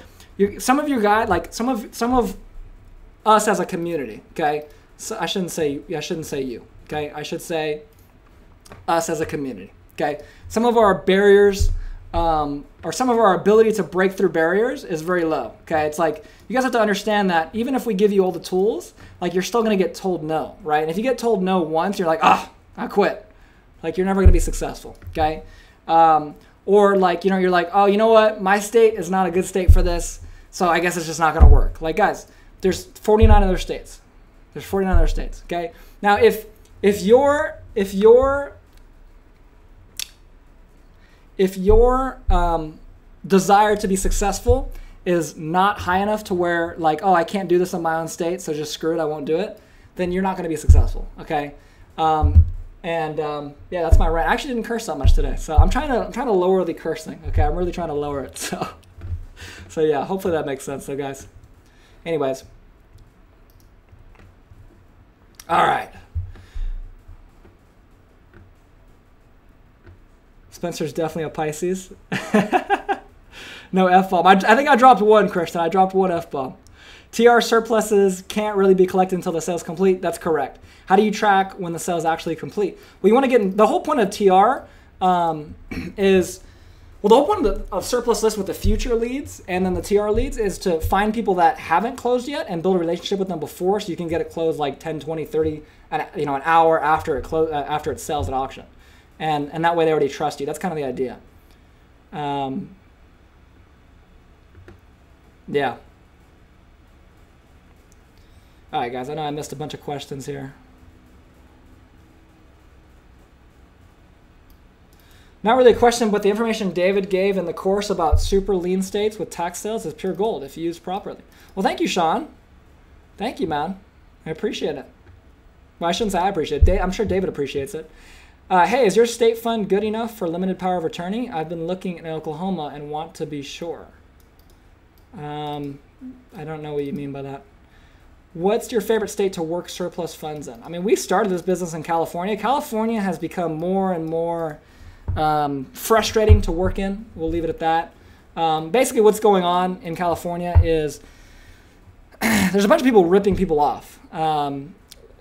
some of you guys, like some of us as a community, okay? So I shouldn't say you, okay? I should say us as a community, okay? Some of our barriers, or some of our ability to break through barriers is very low, okay? It's like, you guys have to understand that even if we give you all the tools, like you're still gonna get told no, right? And if you get told no once, you're like, I quit. Like you're never gonna be successful, okay? Or like, you're like, oh, you know what? My state is not a good state for this, so I guess it's just not going to work. Like, guys, there's 49 other states. There's 49 other states, okay? Now, if your desire to be successful is not high enough to where, like, oh, I can't do this in my own state, so just screw it, I won't do it, then you're not going to be successful, okay? Yeah, that's my rant. I actually didn't curse that much today, so I'm trying to lower the cursing. Okay, I'm really trying to lower it. So yeah, hopefully that makes sense, though, guys. Anyways, all right. Spencer's definitely a Pisces. No F-bomb. I think I dropped one, Christian. I dropped one F-bomb. TR surpluses can't really be collected until the sale's complete. That's correct. How do you track when the sale is actually complete? Well, you want to get the whole point of TR is, well, the whole point of surplus list with the future leads and then the TR leads is to find people that haven't closed yet and build a relationship with them before, so you can get it closed like 10, 20, 30, an hour after it sells at auction, and that way they already trust you. That's kind of the idea. Yeah. All right, guys. I know I missed a bunch of questions here. Not really a question, but the information David gave in the course about super lean states with tax sales is pure gold if used properly. Well, thank you, Sean. Thank you, man. I appreciate it. Well, I shouldn't say I appreciate it. I'm sure David appreciates it. Hey, is your state fund good enough for limited power of attorney? I've been looking in Oklahoma and want to be sure. I don't know what you mean by that. What's your favorite state to work surplus funds in? I mean, we started this business in California. California has become more and more frustrating to work in. We'll leave it at that. Basically, what's going on in California is there's a bunch of people ripping people off.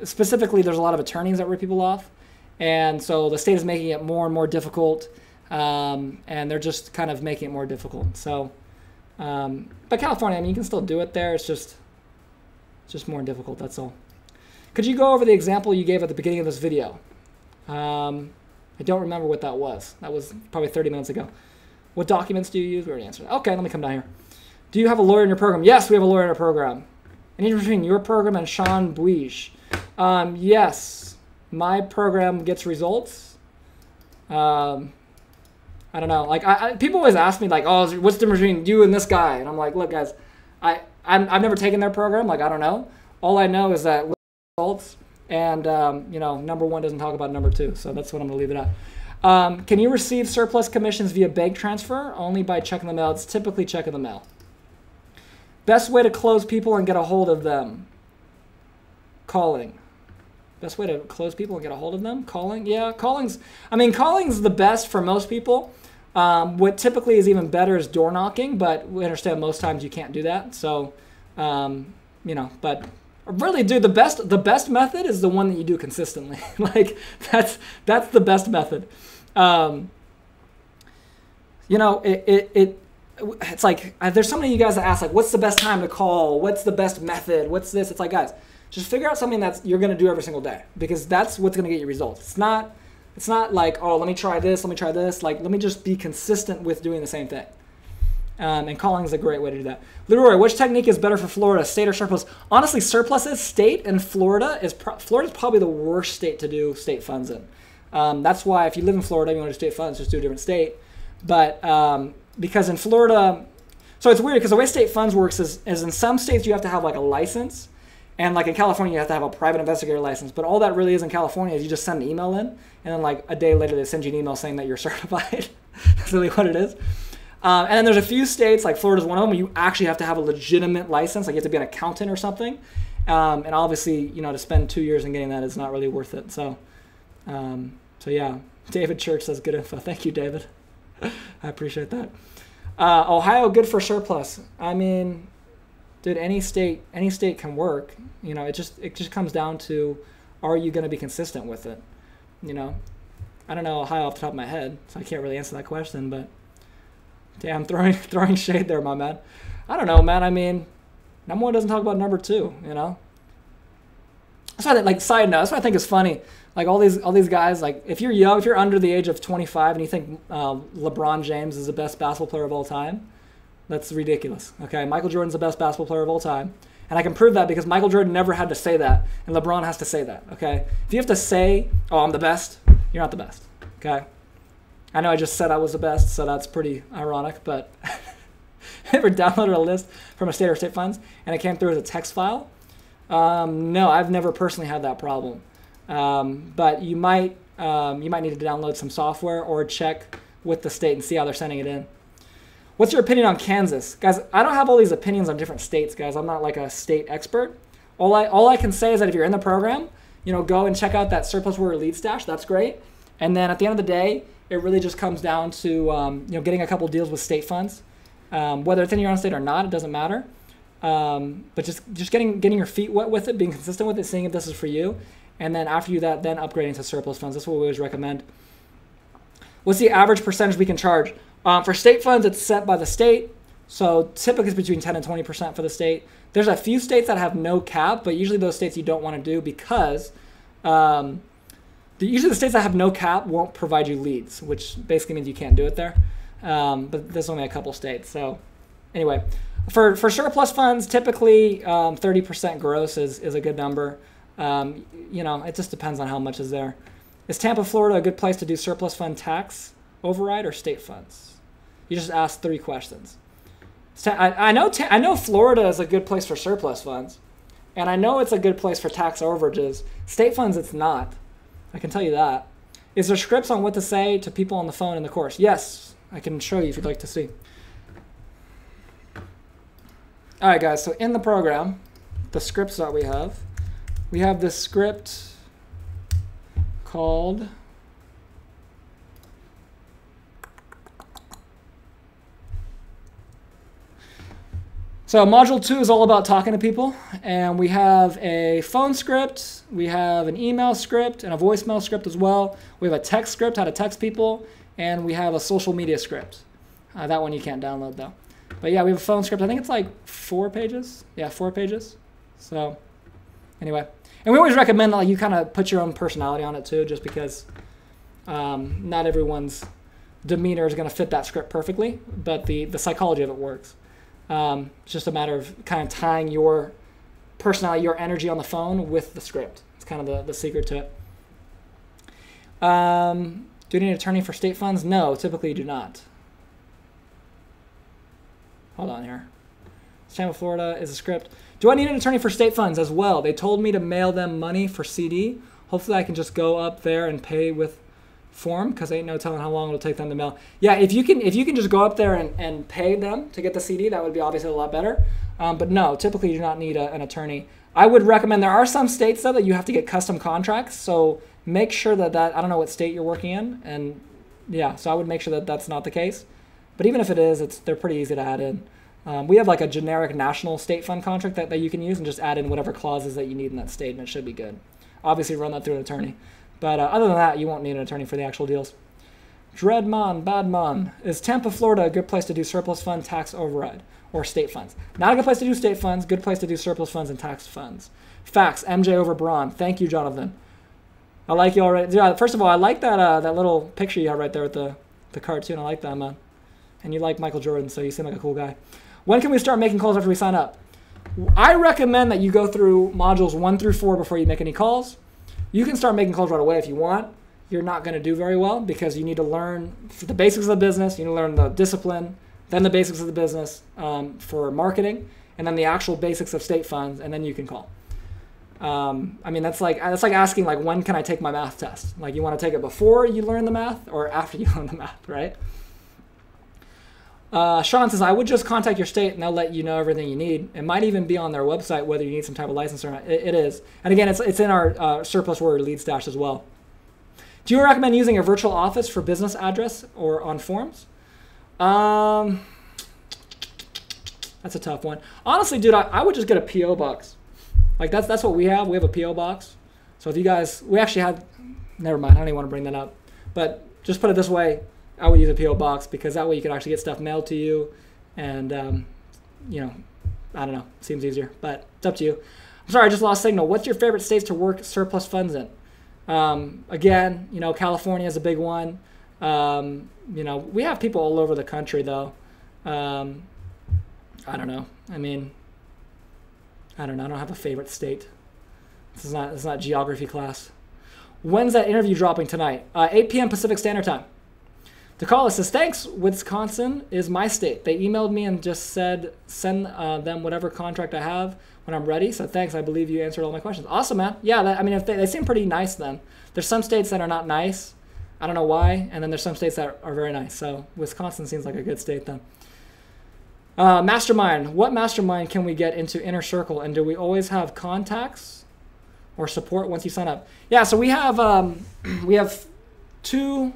Specifically, there's a lot of attorneys that rip people off. And so the state is making it more and more difficult. And they're just kind of making it more difficult. So, but California, I mean, you can still do it there. It's just more difficult, that's all. Could you go over the example you gave at the beginning of this video? I don't remember what that was. That was probably 30 minutes ago. What documents do you use? We already answered that. Okay, let me come down here. Do you have a lawyer in your program? Yes, we have a lawyer in our program. Any difference between your program and Sean Buige? Yes, my program gets results. I don't know. Like, people always ask me, like, oh, what's the difference between you and this guy? And I'm like, look, guys, I've never taken their program. Like, I don't know. All I know is that results, and you know, number one doesn't talk about number two, so that's what I'm gonna leave it at. Can you receive surplus commissions via bank transfer? Only by checking the mail. It's typically checking the mail. Best way to close people and get a hold of them? Calling. Best way to close people and get a hold of them? Calling? Yeah, calling's the best for most people. What typically is even better is door knocking, but we understand most times you can't do that. So, you know, but really, dude, the best method is the one that you do consistently. Like, that's the best method. You know, it's like, there's so many of you guys that ask, like, what's the best time to call? What's the best method? What's this? It's like, guys, just figure out something that you're going to do every single day, because that's what's going to get you results. It's not like, oh, let me try this. Like, let me just be consistent with doing the same thing. And calling is a great way to do that. Leroy, which technique is better for Florida, state or surplus? Honestly, surpluses, state, and Florida is probably the worst state to do state funds in. That's why if you live in Florida, you want to do state funds, just do a different state. But because in Florida, so it's weird because the way state funds works is in some states you have to have like a license, and like in California you have to have a private investigator license. But all that really is in California is you just send an email in, and then like a day later they send you an email saying that you're certified. That's really what it is. And then there's a few states, like Florida's one of them, where you actually have to have a legitimate license, like you have to be an accountant or something. And obviously, you know, to spend 2 years in getting that is not really worth it. So yeah, David Church says good info. Thank you, David. I appreciate that. Ohio, good for surplus. I mean, dude, any state can work. You know, it just comes down to, are you going to be consistent with it? You know, I don't know Ohio off the top of my head, so I can't really answer that question, but damn, throwing shade there, my man. I don't know, man. I mean, number one doesn't talk about number two, you know? That's why, like, side note, that's what I think is funny. Like, all these guys, like, if you're young, if you're under the age of 25 and you think LeBron James is the best basketball player of all time, that's ridiculous, okay? Michael Jordan's the best basketball player of all time. And I can prove that because Michael Jordan never had to say that, and LeBron has to say that, okay? If you have to say, oh, I'm the best, you're not the best, okay? I know I just said I was the best, so that's pretty ironic, but ever downloaded a list from a state or state funds and it came through as a text file? No, I've never personally had that problem. But you might need to download some software or check with the state and see how they're sending it in. What's your opinion on Kansas? Guys, I don't have all these opinions on different states, guys. I'm not like a state expert. All I can say is that if you're in the program, you know, go and check out that surplus warrior lead stash. That's great. And then at the end of the day, it really just comes down to you know, getting a couple deals with state funds, whether it's in your own state or not, it doesn't matter. But just getting your feet wet with it, being consistent with it, seeing if this is for you, and then after you that, then upgrading to surplus funds. That's what we always recommend. What's the average percentage we can charge? For state funds, it's set by the state, so typically it's between 10 and 20% for the state. There's a few states that have no cap, but usually those states you don't want to do because usually the states that have no cap won't provide you leads, which basically means you can't do it there. But there's only a couple states. So anyway, for surplus funds, typically 30% gross is a good number. You know, it just depends on how much is there. Is Tampa, Florida a good place to do surplus fund tax override or state funds? You just asked 3 questions. I know Florida is a good place for surplus funds, and I know it's a good place for tax overages. State funds, it's not. I can tell you that. Is there scripts on what to say to people on the phone in the course? Yes, I can show you if you'd like to see. All right, guys, so in the program, the scripts that we have this script called So module 2 is all about talking to people, and we have a phone script, we have an email script, and a voicemail script as well. We have a text script, how to text people, and we have a social media script. That one you can't download though. But yeah, we have a phone script. I think it's like 4 pages. Yeah, 4 pages. So anyway, and we always recommend that like you kind of put your own personality on it too, just because Not everyone's demeanor is going to fit that script perfectly, but the psychology of it works. It's just a matter of kind of tying your personality, your energy on the phone with the script. It's kind of the secret to it. Do you need an attorney for state funds? No, typically you do not. Hold on here. Tampa, Florida is a script. Do I need an attorney for state funds as well? They told me to mail them money for CD. Hopefully I can just go up there and pay with form, because ain't no telling how long it'll take them to mail. Yeah, if you can just go up there and pay them to get the CD, that would be obviously a lot better. But no, typically you do not need an attorney. I would recommend, there are some states though that you have to get custom contracts, so make sure that I don't know what state you're working in, and yeah, so I would make sure that that's not the case. But even if it is, they're pretty easy to add in. We have like a generic national state fund contract that you can use and just add in whatever clauses that you need in that state, and it should be good. Obviously run that through an attorney. But other than that, you won't need an attorney for the actual deals. Dreadmon, Badmon. Is Tampa, Florida a good place to do surplus fund tax override or state funds? Not a good place to do state funds, good place to do surplus funds and tax funds. Facts, MJ over Braun. Thank you, Jonathan. I like you already. Yeah, first of all, I like that little picture you have right there with the cartoon. I like that, man. And you like Michael Jordan, so you seem like a cool guy. When can we start making calls after we sign up? I recommend that you go through modules 1 through 4 before you make any calls. You can start making calls right away if you want. You're not going to do very well because you need to learn the basics of the business. You need to learn the discipline, then the basics of the business for marketing, and then the actual basics of state funds, and then you can call. I mean, that's like asking, like, when can I take my math test? Like, you want to take it before you learn the math or after you learn the math, right? Sean says, I would just contact your state and they'll let you know everything you need. It might even be on their website whether you need some type of license or not. It is. And again, it's in our surplus warrior lead stash as well. Do you recommend using a virtual office for business address or on forms? That's a tough one. Honestly, dude, I would just get a P.O. box. Like, that's what we have. We have a P.O. box. So if you guys, we actually had, never mind, I don't even want to bring that up. But just put it this way. I would use a P.O. box because that way you can actually get stuff mailed to you, and you know, I don't know, seems easier, but it's up to you. I'm sorry, I just lost signal. What's your favorite states to work surplus funds in? Again, you know, California is a big one. You know, we have people all over the country though. I don't know. I mean, I don't know. I don't have a favorite state. This is not geography class. When's that interview dropping tonight? 8 p.m. Pacific Standard Time. DeCalla says, thanks, Wisconsin is my state. They emailed me and just said, send them whatever contract I have when I'm ready. So thanks, I believe you answered all my questions. Awesome, man. Yeah, I mean, if they seem pretty nice then. There's some states that are not nice. I don't know why. And then there's some states that are very nice. So Wisconsin seems like a good state then. Mastermind. What mastermind can we get into Inner Circle? And do we always have contacts or support once you sign up? Yeah, so we have two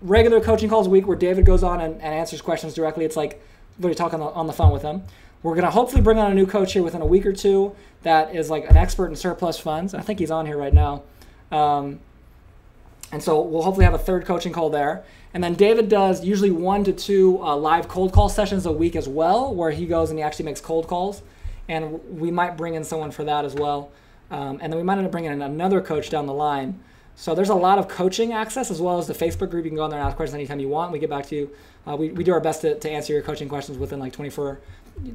regular coaching calls a week where David goes on and answers questions directly. It's like literally talking on the phone with him. We're going to hopefully bring on a new coach here within a week or two that is like an expert in surplus funds. I think he's on here right now. And so we'll hopefully have a third coaching call there. And then David does usually 1 to 2 live cold call sessions a week as well, where he goes and he actually makes cold calls. And we might bring in someone for that as well. And then we might end up bringing in another coach down the line. So there's a lot of coaching access as well as the Facebook group. You can go on there and ask questions anytime you want. We get back to you. We do our best to answer your coaching questions within like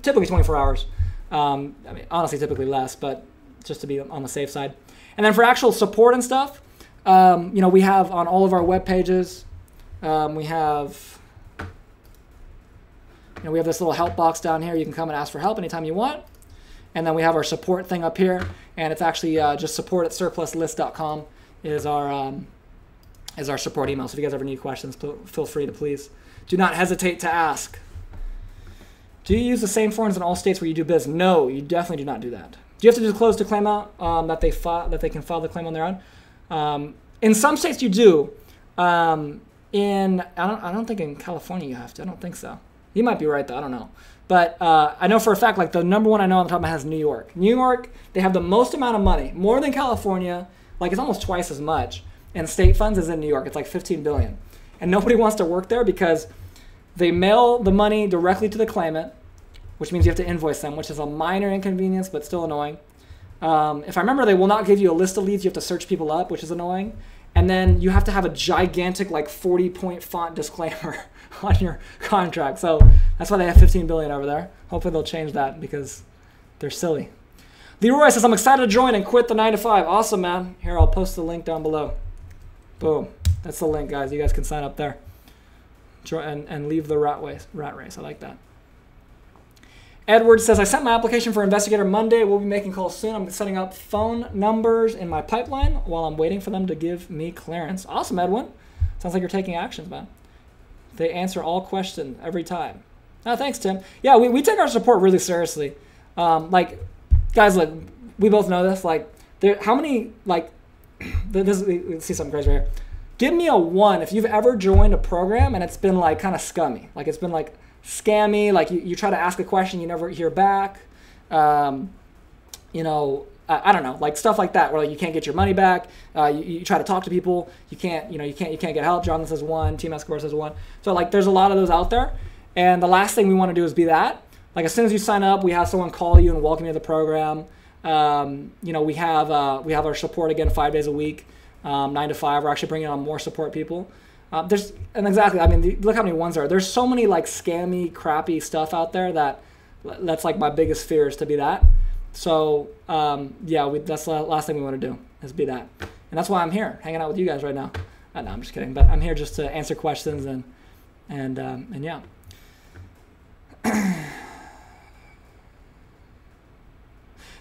typically 24 hours. I mean, honestly, typically less, but just to be on the safe side. And then for actual support and stuff, you know, we have on all of our web pages, we have this little help box down here. You can come and ask for help anytime you want. And then we have our support thing up here, and it's actually just support@surpluslist.com. is our support email. So if you guys ever need questions, feel free to please do not hesitate to ask. Do you use the same forms in all states where you do business? No, you definitely do not do that. Do you have to disclose the claim out that they can file the claim on their own? In some states you do. I don't think in California you have to. I don't think so. You might be right though. I don't know. But I know for a fact, like the number one I know on the top of my head is New York. New York, they have the most amount of money, more than California. Like it's almost twice as much. And state funds is in New York. It's like $15 billion. And nobody wants to work there because they mail the money directly to the claimant, which means you have to invoice them, which is a minor inconvenience, but still annoying. If I remember, they will not give you a list of leads. You have to search people up, which is annoying. and then you have to have a gigantic like 40-point font disclaimer on your contract. So that's why they have 15 billion over there. Hopefully they'll change that because they're silly. Leroy says, I'm excited to join and quit the 9 to 5. Awesome, man. Here, I'll post the link down below. Boom. That's the link, guys. You guys can sign up there and leave the rat race. I like that. Edward says, I sent my application for investigator Monday. We'll be making calls soon. I'm setting up phone numbers in my pipeline while I'm waiting for them to give me clearance. Awesome, Edwin. Sounds like you're taking actions, man. They answer all questions every time. Oh, thanks, Tim. Yeah, we take our support really seriously. Like, guys, look, we both know this. Like, how many, like, let's see something crazy right here. Give me a 1 if you've ever joined a program and it's been, like, kind of scummy. Like, it's been, like, scammy, like you try to ask a question, you never hear back, you know, I don't know, like stuff like that, where like you can't get your money back, you try to talk to people, you can't get help. Jonathan says 1, Team Escobar says 1. So like there's a lot of those out there, and the last thing we want to do is be that. Like as soon as you sign up, we have someone call you and welcome you to the program. You know, we have our support again 5 days a week, 9 to 5. We're actually bringing on more support people. Exactly, I mean, look how many ones there are. There's so many like scammy, crappy stuff out there that's like my biggest fear is to be that. So yeah, that's the last thing we want to do is be that. And that's why I'm here, hanging out with you guys right now. No, I'm just kidding, but I'm here just to answer questions and yeah.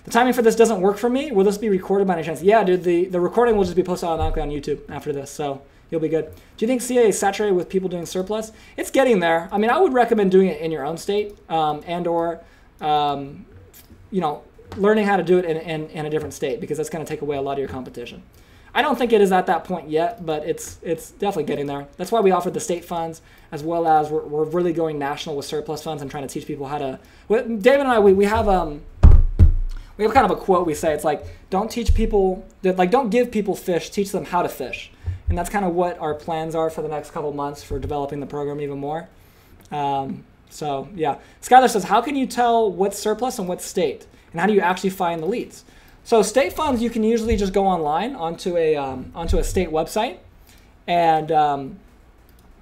The timing for this doesn't work for me. Will this be recorded by any chance? Yeah, dude, the recording will just be posted automatically on YouTube after this, so you'll be good. Do you think CA is saturated with people doing surplus? It's getting there. I mean, I would recommend doing it in your own state and or, you know, learning how to do it in a different state, because that's going to take away a lot of your competition. I don't think it is at that point yet, but it's definitely getting there. That's why we offered the state funds, as well as we're really going national with surplus funds and trying to teach people how to. David and I, we have kind of a quote we say. It's like, don't teach people don't give people fish, teach them how to fish. And that's kind of what our plans are for the next couple months for developing the program even more. So yeah, Skylar says, how can you tell what's surplus and what's state? And how do you actually find the leads? So state funds, you can usually just go online onto a state website. And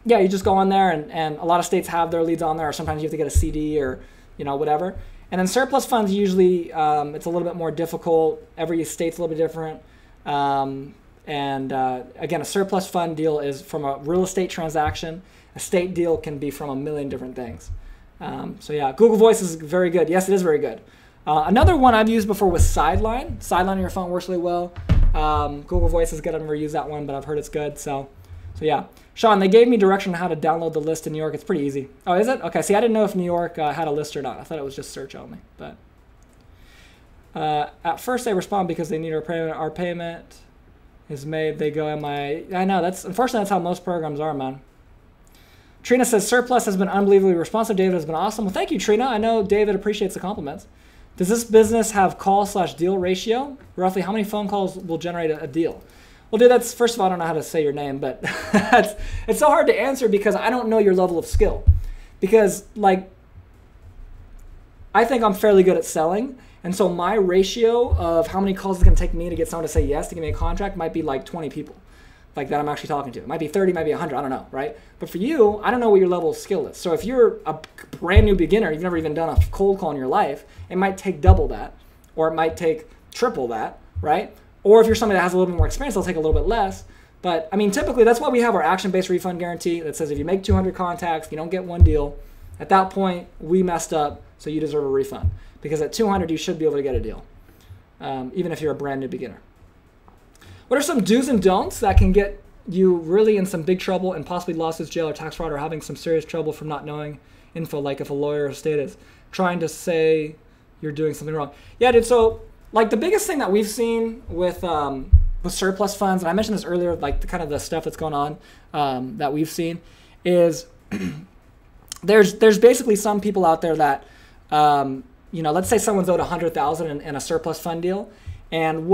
yeah, you just go on there and a lot of states have their leads on there, or sometimes you have to get a CD or, you know, whatever. And then surplus funds, usually it's a little bit more difficult. Every state's a little bit different. Again, a surplus fund deal is from a real estate transaction. A state deal can be from a million different things. So yeah, Google Voice is very good. Yes, it is very good. Another one I've used before was Sideline. Sideline on your phone works really well. Google Voice is good. I've never used that one, but I've heard it's good. So yeah. Sean, they gave me direction on how to download the list in New York. It's pretty easy. Oh, is it? Okay, see, I didn't know if New York had a list or not. I thought it was just search only. But at first they respond because they need our payment. Our payment is made. They go, I know, unfortunately that's how most programs are, man. Trina says, surplus has been unbelievably responsive. David has been awesome. Well, thank you, Trina. I know David appreciates the compliments. Does this business have call/deal ratio? Roughly how many phone calls will generate a deal? Well, dude, first of all, I don't know how to say your name, but it's so hard to answer because I don't know your level of skill. Because, like, I think I'm fairly good at selling, and so my ratio of how many calls it's going to take me to get someone to say yes to give me a contract might be like 20 people, like that I'm actually talking to. It might be 30, might be 100, I don't know, right? But for you, I don't know what your level of skill is. So if you're a brand new beginner, you've never even done a cold call in your life, it might take double that, or it might take triple that, right? Or if you're somebody that has a little bit more experience, they'll take a little bit less. But, I mean, typically, that's why we have our action-based refund guarantee that says if you make 200 contacts, you don't get one deal. At that point, we messed up, so you deserve a refund. Because at 200, you should be able to get a deal, even if you're a brand new beginner. What are some do's and don'ts that can get you really in some big trouble and possibly lawsuits, jail, or tax fraud, or having some serious trouble from not knowing info, like if a lawyer or state is trying to say you're doing something wrong? Yeah, dude, so like the biggest thing that we've seen with surplus funds, and I mentioned this earlier, like the stuff that's going on that we've seen, is there's basically some people out there that, you know, let's say someone's owed $100,000 in a surplus fund deal, and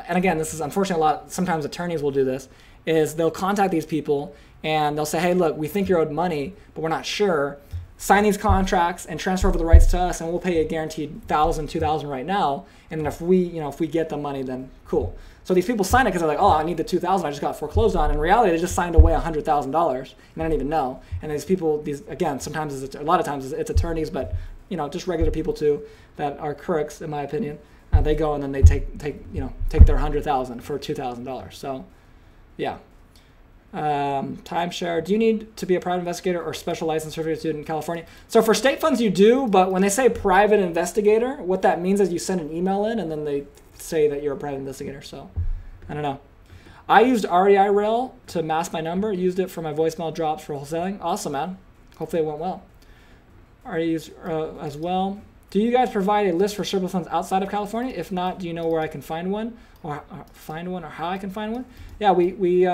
again, this is unfortunately sometimes attorneys will do this, is they'll contact these people and they'll say, hey, look, we think you're owed money, but we're not sure. sign these contracts and transfer over the rights to us, and we'll pay a guaranteed $1,000, $2,000 right now. And then if we get the money, then cool. So these people sign it because they're like, oh, I need the $2,000 I just got foreclosed on. In reality, they just signed away $100,000 and they don't even know. And these people, again, sometimes a lot of times it's attorneys, but just regular people too that are crooks, in my opinion. They go and then they take their $100,000 for $2,000. So, yeah. Timeshare. Do you need to be a private investigator or special license certificate student in California? So for state funds, you do, but when they say private investigator, what that means is you send an email in and then they say that you're a private investigator. So I don't know. I used REI Rail to mask my number. Used it for my voicemail drops for wholesaling. Awesome, man. Hopefully it went well. Already used as well. Do you guys provide a list for surplus funds outside of California? If not, do you know where I can find one or how I can find one? Yeah, we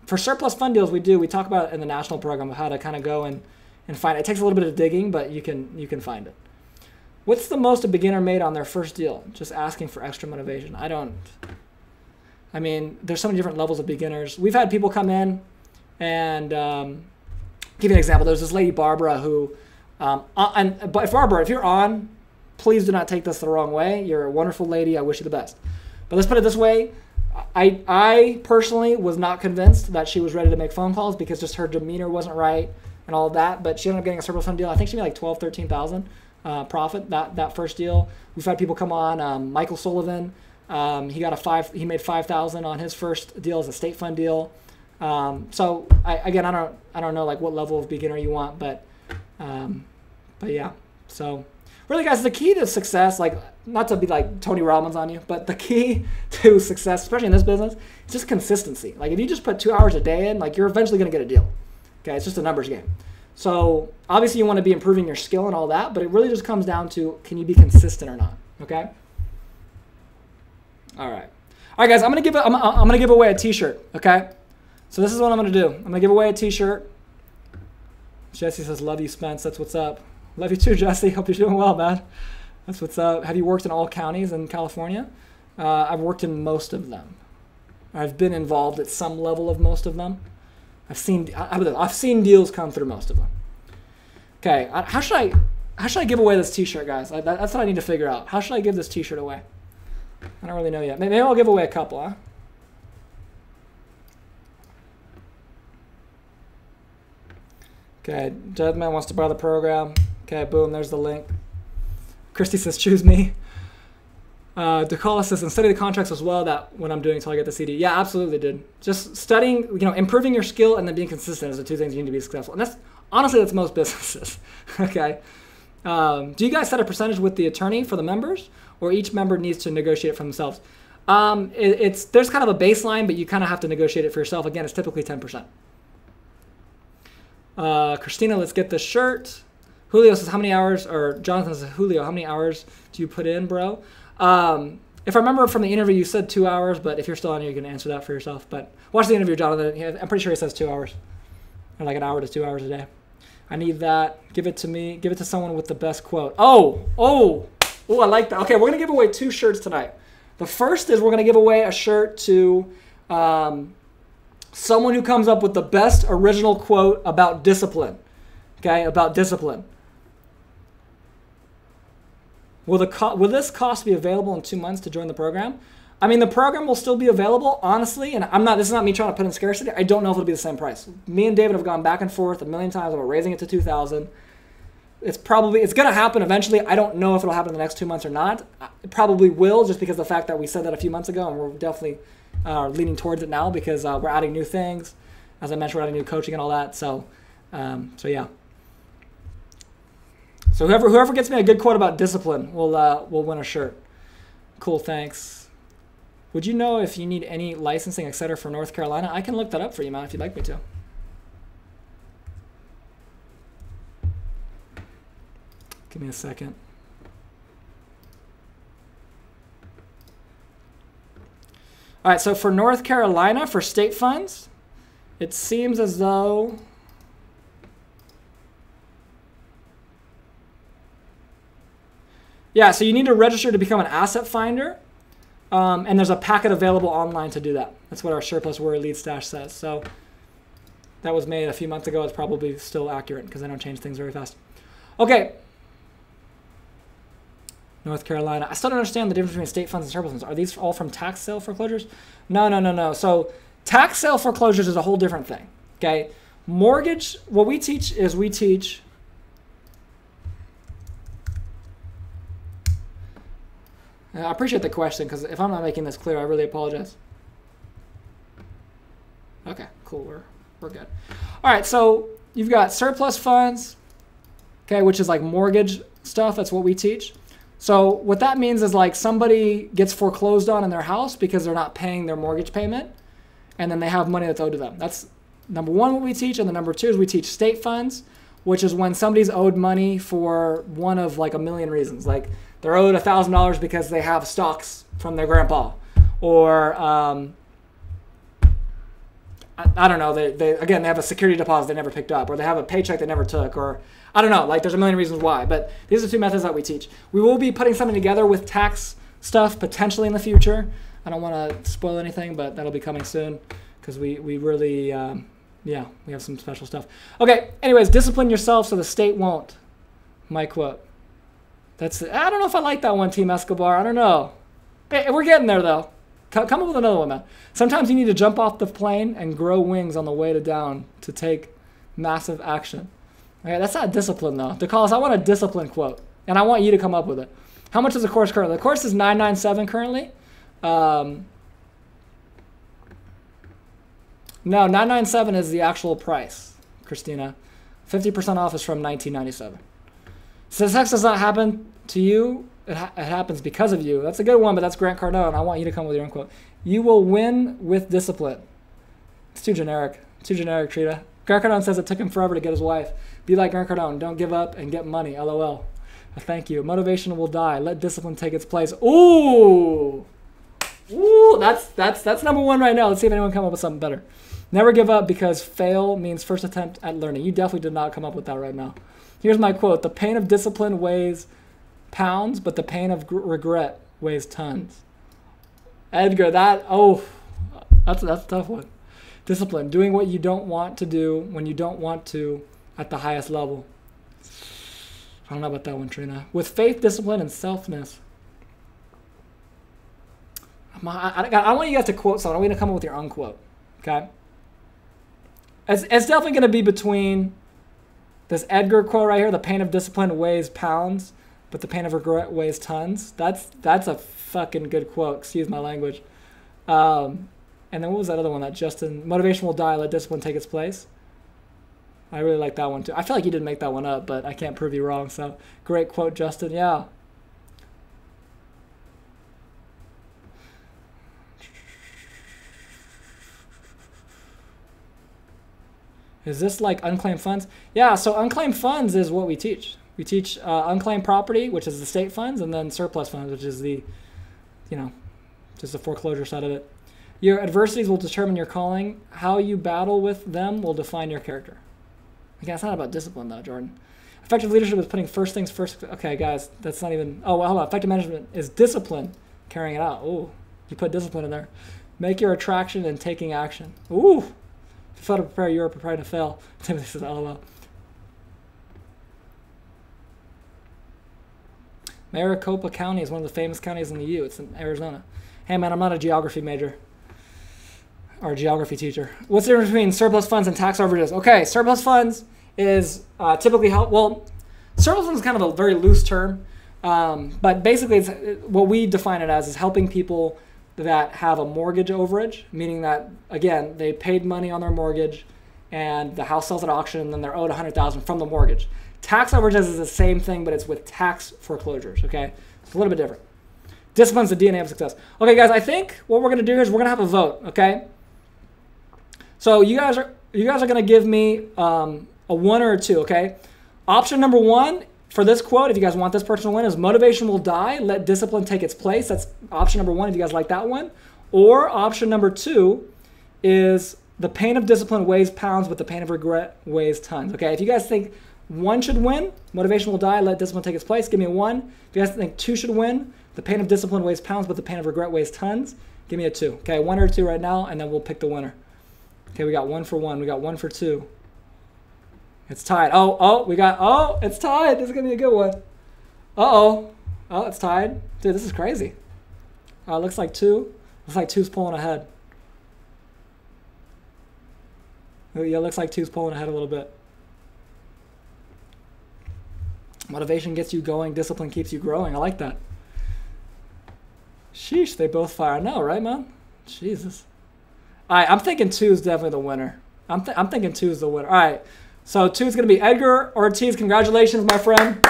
for surplus fund deals, we talk about it in the national program of how to kind of go and find it. It takes a little bit of digging, but you can find it. What's the most a beginner made on their first deal? Just asking for extra motivation. I mean, there's so many different levels of beginners. We've had people come in and give you an example. There's this lady, Barbara, who, but Barbara, if you're on, please do not take this the wrong way. You're a wonderful lady. I wish you the best. But let's put it this way. I personally was not convinced that she was ready to make phone calls because just her demeanor wasn't right and all of that. But she ended up getting a surplus fund deal. I think she made like $12,000, $13,000 profit that first deal. We've had people come on. Michael Sullivan, he made $5,000 on his first deal as a state fund deal. So I don't know like what level of beginner you want, but yeah. So really, guys, the key to success, like, not to be like Tony Robbins on you, but the key to success, especially in this business, is just consistency. Like, if you just put 2 hours a day in, like, you're eventually going to get a deal. Okay, it's just a numbers game. So obviously you want to be improving your skill and all that, but it really just comes down to, can you be consistent or not? Okay. All right, guys. I'm gonna give away a T-shirt. Okay. So this is what I'm gonna do. I'm gonna give away a T-shirt. Jesse says, "Love you, Spence." That's what's up. Love you too, Jesse. Hope you're doing well, man. That's what's up. Have you worked in all counties in California? I've worked in most of them. I've been involved at some level of most of them. I've seen deals come through most of them. Okay, how should I give away this T-shirt, guys? That's what I need to figure out. How should I give this T-shirt away? I don't really know yet. Maybe I'll give away a couple, huh? Okay, Deadman wants to borrow the program. Okay, boom, there's the link. Christy says, choose me. DeCalla says, and study the contracts as well, that what I'm doing until I get the CD. Yeah, absolutely, dude. Just studying, improving your skill and then being consistent is the two things you need to be successful. And that's most businesses. Okay. Do you guys set a percentage with the attorney for the members, or each member needs to negotiate it for themselves? There's kind of a baseline, but you kind of have to negotiate it for yourself. Again, it's typically 10%. Christina, let's get this shirt. Julio says, how many hours, or Jonathan says, Julio, how many hours do you put in, bro? If I remember from the interview, you said 2 hours, but if you're still on here, you can answer that for yourself. But watch the interview, Jonathan. I'm pretty sure he says 2 hours, or like an hour to 2 hours a day. I need that. Give it to me. Give it to someone with the best quote. Oh, I like that. Okay, we're going to give away 2 shirts tonight. The first is we're going to give away a shirt to someone who comes up with the best original quote about discipline. Okay, about discipline. Will this cost be available in 2 months to join the program? I mean, the program will still be available, honestly, and this is not me trying to put in scarcity. I don't know if it'll be the same price. Me and David have gone back and forth a million times about raising it to $2,000. It's going to happen eventually. I don't know if it'll happen in the next 2 months or not. It probably will, just because of the fact that we said that a few months ago, and we're definitely leaning towards it now because we're adding new things. As I mentioned, we're adding new coaching and all that. So yeah. So whoever gets me a good quote about discipline will win a shirt. Cool, thanks. Would you know if you need any licensing, etc. for North Carolina? I can look that up for you, man, if you'd like me to. Give me a second. All right, so for North Carolina, for state funds, it seems as though yeah, so you need to register to become an asset finder, and there's a packet available online to do that. That's what our surplus warrior lead stash says. So that was made a few months ago. It's probably still accurate because I don't change things very fast. Okay. North Carolina. I still don't understand the difference between state funds and surplus funds. Are these all from tax sale foreclosures? No. So tax sale foreclosures is a whole different thing. Okay. Mortgage, what we teach is we teach I appreciate the question, because if I'm not making this clear, I really apologize. Okay, cool. We're good. All right, so you've got surplus funds, okay, which is like mortgage stuff. That's what we teach. So what that means is like somebody gets foreclosed on in their house because they're not paying their mortgage payment, and then they have money that's owed to them. That's number one, what we teach. And then number two is we teach state funds, which is when somebody's owed money for one of like a million reasons. Like they're owed $1,000 because they have stocks from their grandpa, or I don't know, they have a security deposit they never picked up, or they have a paycheck they never took, or I don't know, like there's a million reasons why. But these are two methods that we teach. We will be putting something together with tax stuff potentially in the future. I don't want to spoil anything, but that'll be coming soon, because we really, yeah, we have some special stuff. Okay, anyways, discipline yourself so the state won't. My quote. That's it. I don't know if I like that one, Team Escobar. I don't know. Hey, we're getting there, though. Come up with another one, man. Sometimes you need to jump off the plane and grow wings on the way to down to take massive action. Okay, that's not discipline, though. DeCallis, I want a discipline quote, and I want you to come up with it. How much is the course currently? The course is $997 currently. No, $997 is the actual price, Christina. 50% off is from $1997. Success does not happen to you. It happens because of you. That's a good one, but that's Grant Cardone. I want you to come with your own quote. You will win with discipline. It's too generic. Too generic, Trita. Grant Cardone says it took him forever to get his wife. Be like Grant Cardone. Don't give up and get money. LOL. Thank you. Motivation will die. Let discipline take its place. Ooh. Ooh, that's number one right now. Let's see if anyone come up with something better. Never give up, because fail means first attempt at learning. You definitely did not come up with that right now. Here's my quote. The pain of discipline weighs pounds, but the pain of regret weighs tons. Edgar, that's a tough one. Discipline, doing what you don't want to do when you don't want to at the highest level. I don't know about that one, Trina. With faith, discipline, and selfness. I want you guys to quote someone. I want you to come up with your own quote. Okay? It's definitely going to be between this Edgar quote right here, the pain of discipline weighs pounds, but the pain of regret weighs tons. That's a fucking good quote. Excuse my language. And then what was that other one? That Justin, motivation will die, let discipline take its place. I really like that one too. I feel like you didn't make that one up, but I can't prove you wrong. So great quote, Justin. Yeah. Is this like unclaimed funds? Yeah, so unclaimed funds is what we teach. We teach unclaimed property, which is the state funds, and then surplus funds, which is the, just the foreclosure side of it. Your adversities will determine your calling. How you battle with them will define your character. Again, it's not about discipline, though, Jordan. Effective leadership is putting first things first. Okay, guys, that's not even... Oh, well, hold on. Effective management is discipline, carrying it out. Ooh, you put discipline in there. Make your attraction and taking action. Ooh. If you fail to prepare, you are prepared to fail. Timothy says, LOL. Maricopa County is one of the famous counties in the U. It's in Arizona. Hey, man, I'm not a geography major or a geography teacher. What's the difference between surplus funds and tax overages? Okay, surplus funds is typically surplus funds is kind of a very loose term, but basically it's, what we define it as is helping people that have a mortgage overage, meaning that, again, they paid money on their mortgage and the house sells at auction and then they're owed $100,000 from the mortgage. Tax overages is the same thing, but it's with tax foreclosures, okay? It's a little bit different. Discipline's the DNA of success. Okay, guys, I think what we're going to do is we're going to have a vote, okay? So you guys are going to give me a 1 or a 2, okay? Option number 1 for this quote, if you guys want this person to win, is motivation will die, let discipline take its place. That's option number 1 if you guys like that one. Or option number 2 is the pain of discipline weighs pounds, but the pain of regret weighs tons. Okay, if you guys think 1 should win, motivation will die, let discipline take its place, give me a 1. If you guys think 2 should win, the pain of discipline weighs pounds, but the pain of regret weighs tons, give me a 2. Okay, 1 or 2 right now, and then we'll pick the winner. Okay, we got 1 for 1. We got 1 for 2. It's tied. Oh, it's tied. This is going to be a good one. Oh, it's tied. Dude, this is crazy. Looks like two's pulling ahead. Yeah, looks like two's pulling ahead a little bit. Motivation gets you going. Discipline keeps you growing. I like that. Sheesh, they both fire. I know, right, man? Jesus. All right, I'm thinking two is definitely the winner. I'm thinking two is the winner. All right, so two is going to be Edgar Ortiz. Congratulations, my friend.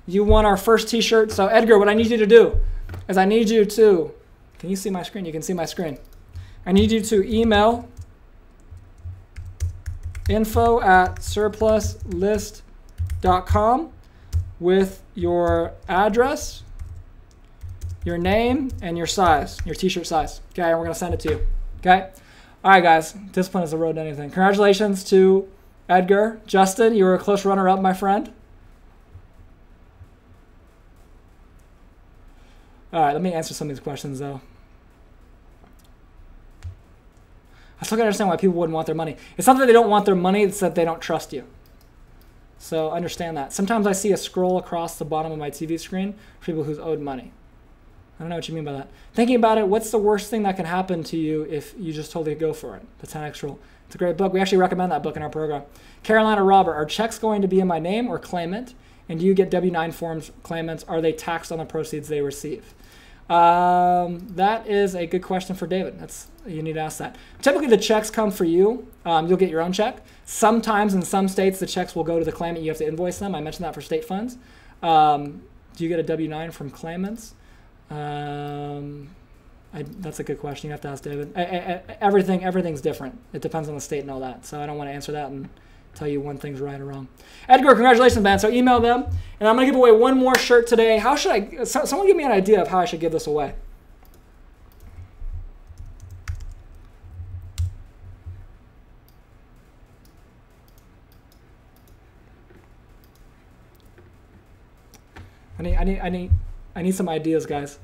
You won our first T-shirt. So, Edgar, what I need you to do is I need you to, can you see my screen? You can see my screen. I need you to email info@surpluslist.com with your address, your name, and your size, your T-shirt size. Okay, and we're going to send it to you. Okay? All right, guys. Discipline is the road to anything. Congratulations to Edgar. Justin, you were a close runner-up, my friend. All right, let me answer some of these questions, though. I still can't understand why people wouldn't want their money. It's not that they don't want their money, it's that they don't trust you. So understand that. Sometimes I see a scroll across the bottom of my TV screen for people who's owed money. I don't know what you mean by that. Thinking about it, what's the worst thing that can happen to you if you just totally go for it? The 10X Rule. It's a great book. We actually recommend that book in our program. Carolina Robert, are checks going to be in my name or claimant? And do you get W-9 forms claimants? Are they taxed on the proceeds they receive? That is a good question for David. You need to ask that. Typically, the checks come for you. You'll get your own check. Sometimes in some states, the checks will go to the claimant. You have to invoice them. I mentioned that for state funds. Do you get a W-9 from claimants? That's a good question. You have to ask David. Everything's different. It depends on the state and all that. So I don't want to answer that and tell you one thing's right or wrong. Edgar, congratulations, man. So email them. And I'm going to give away one more shirt today. How should I... Someone give me an idea of how I should give this away. I need some ideas, guys.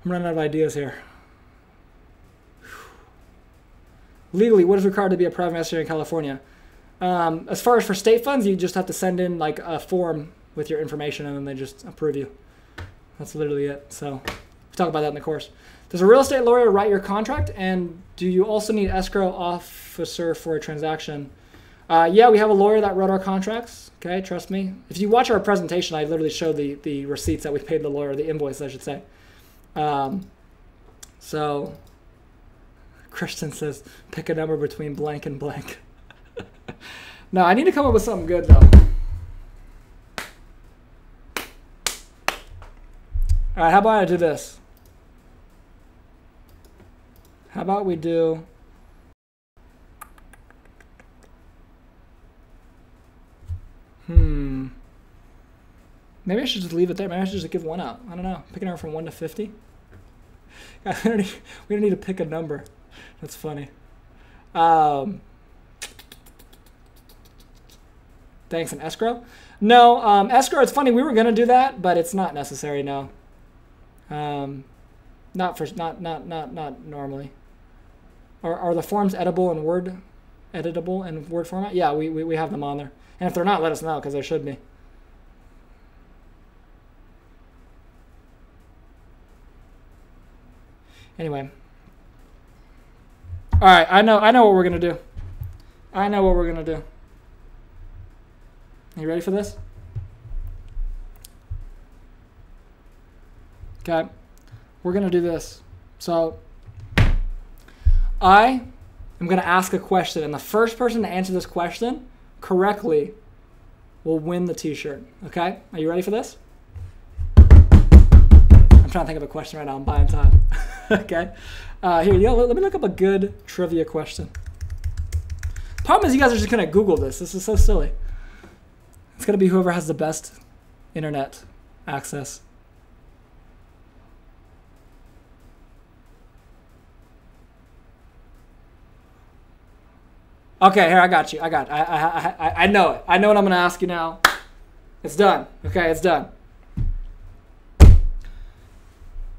I'm running out of ideas here. Legally, what is required to be a private investigator in California? As far as for state funds, you just have to send in like a form with your information and then they just approve you. That's literally it. So we'll talk about that in the course. Does a real estate lawyer write your contract? And do you also need escrow officer for a transaction? Yeah, we have a lawyer that wrote our contracts. Okay, trust me. If you watch our presentation, I literally show the receipts that we paid the lawyer, the invoice, I should say. So Christian says, pick a number between blank and blank. No, I need to come up with something good, though. All right, how about I do this? How about we do... Maybe I should just leave it there. Maybe I should just give one out. I don't know. Pick a number from 1 to 50. We don't need to pick a number. That's funny. Thanks, an escrow? No, escrow, it's funny. We were going to do that, but it's not necessary, no. Not normally. Are the forms editable in Word format? Yeah, we have them on there. And if they're not, let us know, because there should be. Anyway. All right, I know what we're going to do. I know what we're going to do. Are you ready for this? Okay. We're going to do this. So, I am going to ask a question, and the first person to answer this question correctly will win the t-shirt. Okay? Are you ready for this? I'm trying to think of a question right now. I'm buying time. Okay? Here, let me look up a good trivia question. Problem is you guys are just going to Google this. This is so silly. It's going to be whoever has the best internet access. Okay, here, I got you. I know it. I know what I'm going to ask you now. It's done. Okay, it's done.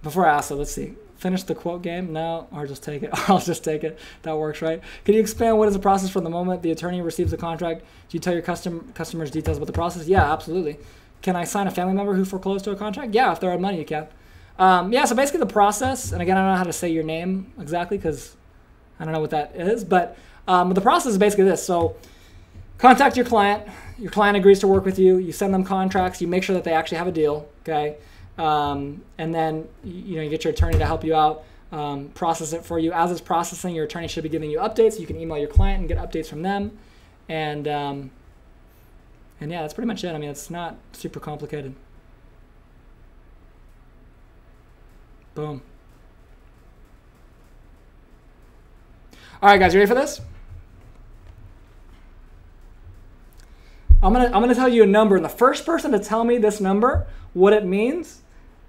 Before I ask it, let's see. finish the quote game? No, or just take it. I'll just take it. That works, right? Can you expand what is the process from the moment the attorney receives the contract? Do you tell your customers details about the process? Yeah, absolutely. Can I sign a family member who foreclosed to a contract? Yeah, if they're owed money, you can. Yeah, so basically the process, and again, I don't know how to say your name exactly because I don't know what that is, but the process is basically this. So contact your client agrees to work with you, you send them contracts, you make sure that they actually have a deal, okay? And then you get your attorney to help you out, process it for you. As it's processing, your attorney should be giving you updates. You can email your client and get updates from them. And yeah, that's pretty much it. I mean, it's not super complicated. Boom. All right, guys, you ready for this? I'm gonna tell you a number, and the first person to tell me this number, what it means,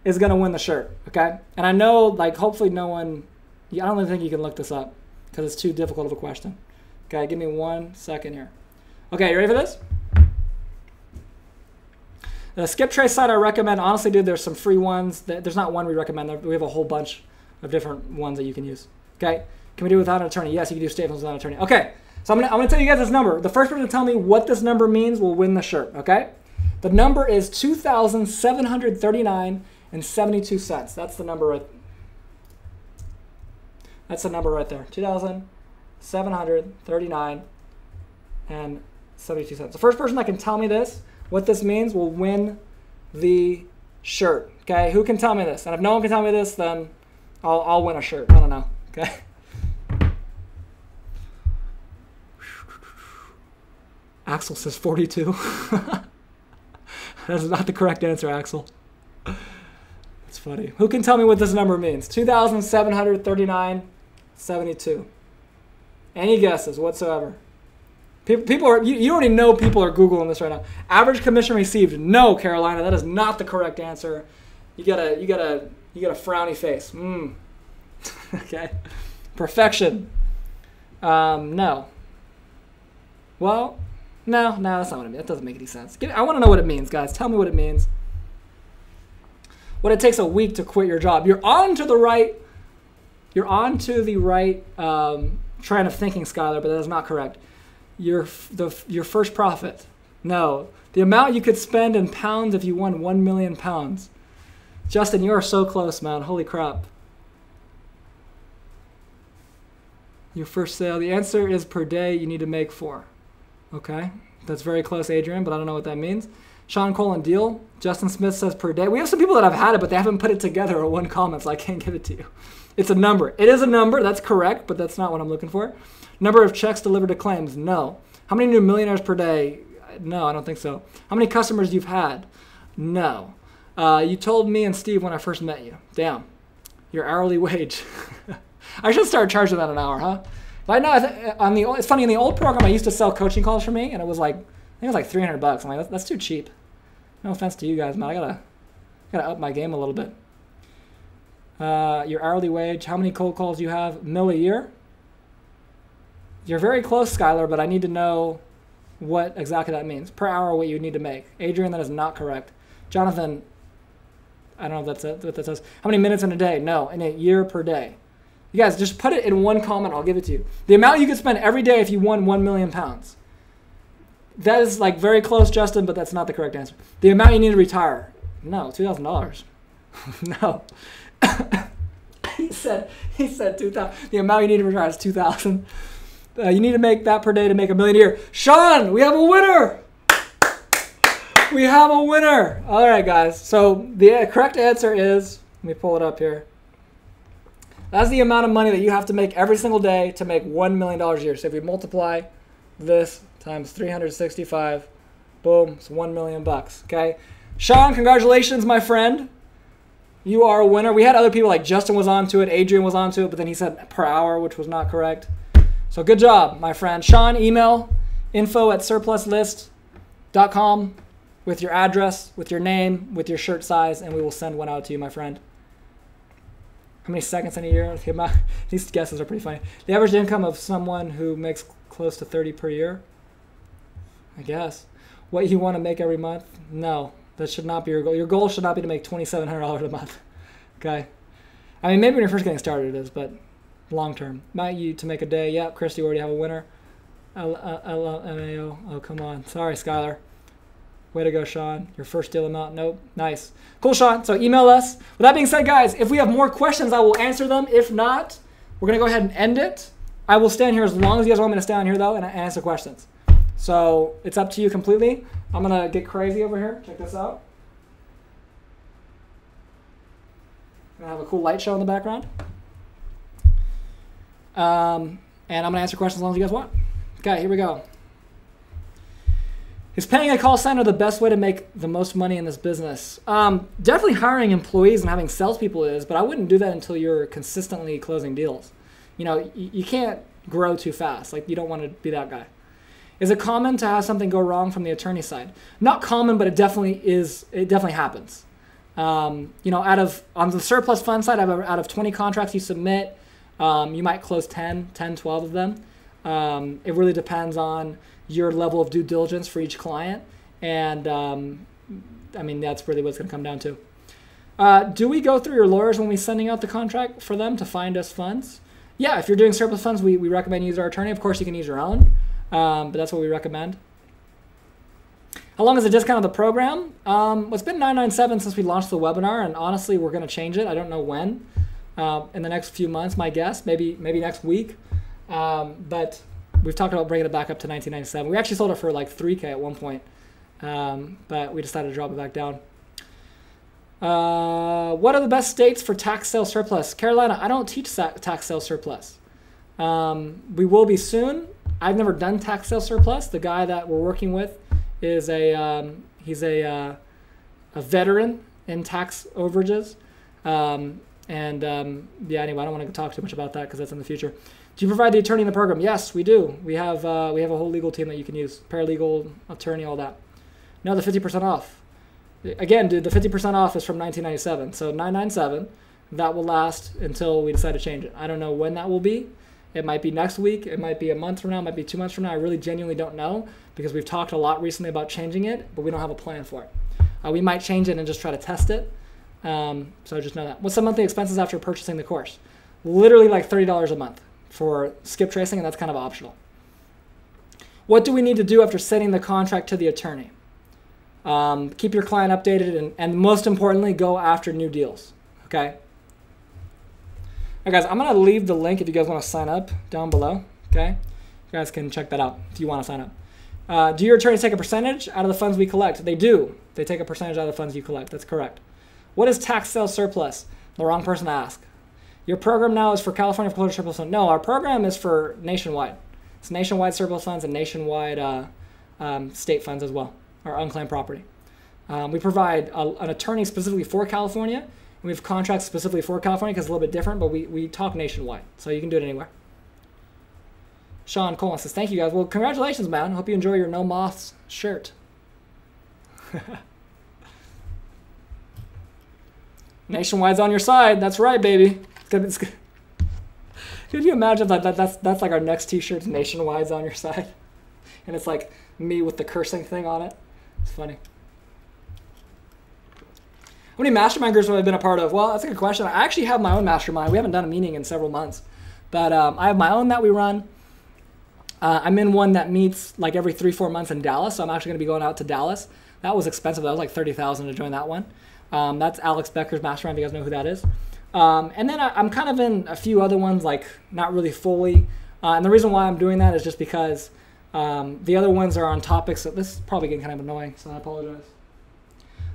is gonna win the shirt. Okay? And I know, like, hopefully no one. I don't really think you can look this up because it's too difficult of a question. Okay, give me 1 second here. Okay, you ready for this? The skip trace site I recommend, honestly, dude, there's some free ones. There's not one we recommend. We have a whole bunch of different ones that you can use. Okay? Can we do it without an attorney? Yes, you can do statements without an attorney. Okay, so I'm gonna tell you guys this number. The first person to tell me what this number means will win the shirt, okay? The number is $2,739.72. That's the number right. That's the number right there. $2,739.72. The first person that can tell me this, what this means, will win the shirt. Okay, who can tell me this? And if no one can tell me this, then I'll win a shirt. I don't know. Okay. Axel says 42. That's not the correct answer, Axel. That's funny. Who can tell me what this number means? 2,739.72. Any guesses whatsoever? People are. You already know people are Googling this right now. Average commission received. No, Carolina, that is not the correct answer. You got a frowny face. Okay. Perfection. No. Well, no, that's not what it means. That doesn't make any sense. I want to know what it means, guys. Tell me what it means. What it takes a week to quit your job. You're on to the right trend of thinking, Skylar, but that is not correct. Your first profit. No. The amount you could spend in pounds if you won 1 million pounds. Justin, you are so close, man. Holy crap. Your first sale. The answer is per day you need to make 4. Okay. That's very close, Adrian, but I don't know what that means. Sean Colin deal. Justin Smith says per day. We have some people that have had it, but they haven't put it together or one comment, so I can't give it to you. It's a number. It is a number. That's correct, but that's not what I'm looking for. Number of checks delivered to claims. No. How many new millionaires per day? No, I don't think so. How many customers you've had? No. You told me and Steve when I first met you. Damn. Your hourly wage. I should start charging that an hour, huh? But I know it's funny, in the old program I used to sell coaching calls for me, and it was like, I think it was like $300. I'm like, that's too cheap. No offense to you guys, man. I gotta up my game a little bit. Your hourly wage, how many cold calls you have? $1 a year? You're very close, Skylar, but I need to know what exactly that means. Per hour, what you need to make. Adrian, that is not correct. Jonathan, I don't know if that's what that says. How many minutes in a day? No, in a year per day. You guys, just put it in one comment. I'll give it to you. The amount you could spend every day if you won 1 million pounds. That is like very close, Justin, but that's not the correct answer. The amount you need to retire. No, $2,000. No. He said 2,000. The amount you need to retire is 2,000. You need to make that per day to make $1 million a year. Sean, we have a winner. We have a winner. All right, guys. So the correct answer is, let me pull it up here. That's the amount of money that you have to make every single day to make $1 million a year. So if we multiply this times 365, boom, it's $1 million bucks. Okay, Sean, congratulations, my friend. You are a winner. We had other people like Justin was onto it, Adrian was onto it, but then he said per hour, which was not correct. So good job, my friend. Sean, email info@surpluslist.com with your address, with your name, with your shirt size, and we will send one out to you, my friend. How many seconds in a year? These guesses are pretty funny. The average income of someone who makes close to 30 per year? I guess. What you want to make every month? No, that should not be your goal. Your goal should not be to make $2,700 a month. Okay. I mean, maybe when you're first getting started it is, but long term. Might you to make a day. Yep, Chris, you already have a winner. LMAO. Oh, come on. Sorry, Skylar. Way to go, Sean. Your first deal amount. Nope. Nice. Cool, Sean. So email us. With that being said, guys, if we have more questions, I will answer them. If not, we're going to go ahead and end it. I will stand here as long as you guys want me to stand here, though, and answer questions. So it's up to you completely. I'm going to get crazy over here. Check this out. I have a cool light show in the background. And I'm going to answer questions as long as you guys want. Okay, here we go. Is paying a call center the best way to make the most money in this business? Definitely hiring employees and having salespeople is, but I wouldn't do that until you're consistently closing deals. You know, you can't grow too fast. Like, you don't want to be that guy. Is it common to have something go wrong from the attorney side? Not common, but it definitely is. It definitely happens. You know, on the surplus fund side, out of 20 contracts you submit, you might close 10, 12 of them. It really depends on your level of due diligence for each client. And I mean, that's really what it's going to come down to. Do we go through your lawyers when we're sending out the contract for them to find us funds? Yeah, if you're doing surplus funds, we recommend use our attorney. Of course, you can use your own, but that's what we recommend. How long is the discount of the program? It's been $997 since we launched the webinar, and honestly, we're going to change it. I don't know when. In the next few months, my guess, maybe next week. But we've talked about bringing it back up to $1997. We actually sold it for like $3K at one point, but we decided to drop it back down. What are the best states for tax sale surplus? Carolina, I don't teach tax sale surplus. We will be soon. I've never done tax sale surplus. The guy that we're working with is he's a veteran in tax overages. Yeah, anyway, I don't want to talk too much about that because that's in the future. Do you provide the attorney in the program? Yes, we do. We have a whole legal team that you can use, paralegal, attorney, all that. No, the 50% off. Again, dude, the 50% off is from 1997, so $997. That will last until we decide to change it. I don't know when that will be. It might be next week. It might be a month from now. It might be 2 months from now. I really genuinely don't know because we've talked a lot recently about changing it, but we don't have a plan for it. We might change it and just try to test it. So just know that. What's the monthly expenses after purchasing the course? Literally like $30 a month for skip tracing, and that's kind of optional. What do we need to do after sending the contract to the attorney? Keep your client updated, and most importantly, go after new deals. Okay? All right, guys, I'm going to leave the link if you guys want to sign up down below. Okay? You guys can check that out if you want to sign up. Do your attorneys take a percentage out of the funds we collect? They do. They take a percentage out of the funds you collect. That's correct. What is tax sale surplus? The wrong person to ask. Your program now is for California foreclosure surplus fund. No, our program is for nationwide. It's nationwide surplus funds and nationwide state funds as well, or unclaimed property. We provide an attorney specifically for California, and we have contracts specifically for California because it's a little bit different, but we talk nationwide, so you can do it anywhere. Sean Coleman says, thank you guys. Well, congratulations, man. Hope you enjoy your No Moths shirt. Nationwide's on your side. That's right, baby. It's good. Could you imagine that's like our next t-shirt, Nationwide's on your side? And it's like me with the cursing thing on it. It's funny. How many mastermind groups have I been a part of? Well, that's a good question. I actually have my own mastermind. We haven't done a meeting in several months. But I have my own that we run. I'm in one that meets like every 3-4 months in Dallas. So I'm actually going to be going out to Dallas. That was expensive. That was like $30,000 to join that one. That's Alex Becker's mastermind, if you guys know who that is. And then I'm kind of in a few other ones, like not really fully. And the reason why I'm doing that is just because the other ones are on topics. So this is probably getting kind of annoying, so I apologize.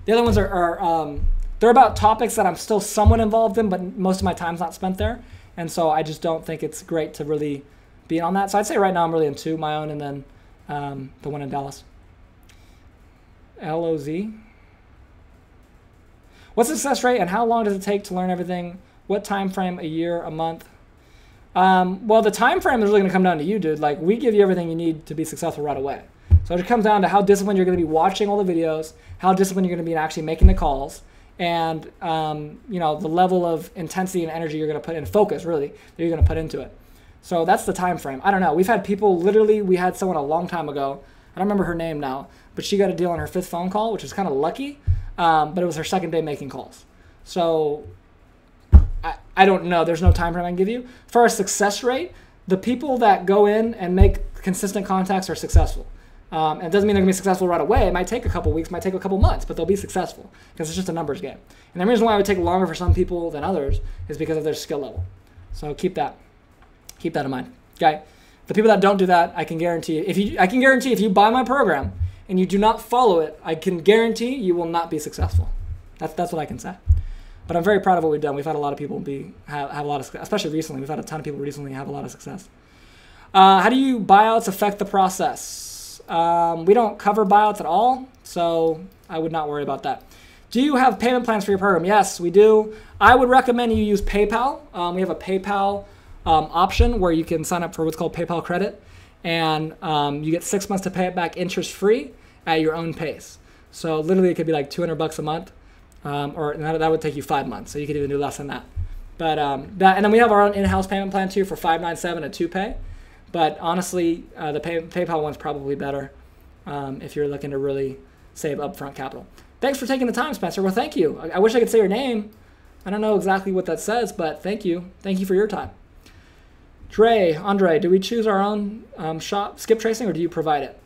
The other ones are they're about topics that I'm still somewhat involved in, but most of my time's not spent there. And so I just don't think it's great to really be on that. So I'd say right now I'm really in 2, my own and then the one in Dallas. LOZ. What's the success rate and how long does it take to learn everything? What time frame? A year, a month? Well, the time frame is really going to come down to you, dude. Like, we give you everything you need to be successful right away. So it comes down to how disciplined you're going to be watching all the videos, how disciplined you're going to be in actually making the calls, and you know, the level of intensity and energy you're going to put in, focus really, that you're going to put into it. So that's the time frame. I don't know. We've had people, literally, we had someone a long time ago. I don't remember her name now, but she got a deal on her 5th phone call, which was kind of lucky. But it was her 2nd day making calls. So I don't know. There's no time frame I can give you. As far as success rate, the people that go in and make consistent contacts are successful. And it doesn't mean they're going to be successful right away. It might take a couple weeks, might take a couple months, but they'll be successful because it's just a numbers game. And the reason why it would take longer for some people than others is because of their skill level. So keep that in mind. Okay. The people that don't do that, I can guarantee if you buy my program and you do not follow it, I can guarantee you will not be successful. That's what I can say. But I'm very proud of what we've done. We've had a lot of people have a lot of success, especially recently. We've had a ton of people recently have a lot of success. How do you buyouts affect the process? We don't cover buyouts at all, so I would not worry about that. Do you have payment plans for your program? Yes, we do. I would recommend you use PayPal. We have a PayPal option where you can sign up for what's called PayPal credit, and you get 6 months to pay it back interest-free at your own pace. So literally it could be like $200 a month. Or that would take you 5 months, so you could even do less than that. But and then we have our own in-house payment plan too for $597 a 2-pay. But honestly, the PayPal one's probably better if you're looking to really save upfront capital. Thanks for taking the time, Spencer. Well, thank you. I wish I could say your name. I don't know exactly what that says, but thank you. Thank you for your time. Andre, do we choose our own shop skip tracing, or do you provide it?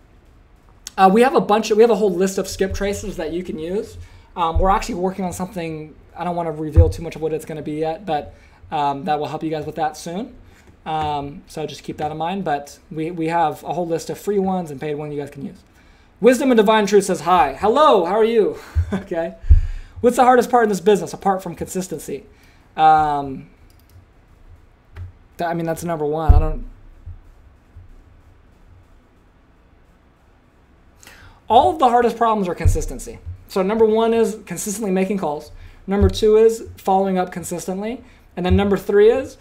We have a whole list of skip tracers that you can use. We're actually working on something. I don't want to reveal too much of what it's going to be yet, but that will help you guys with that soon. So just keep that in mind. But we have a whole list of free ones and paid ones you guys can use. Wisdom and Divine Truth says, hi. Hello, how are you? Okay. What's the hardest part in this business apart from consistency? I mean, that's number one. All of the hardest problems are consistency. So number one is consistently making calls. Number two is following up consistently. And then number three is,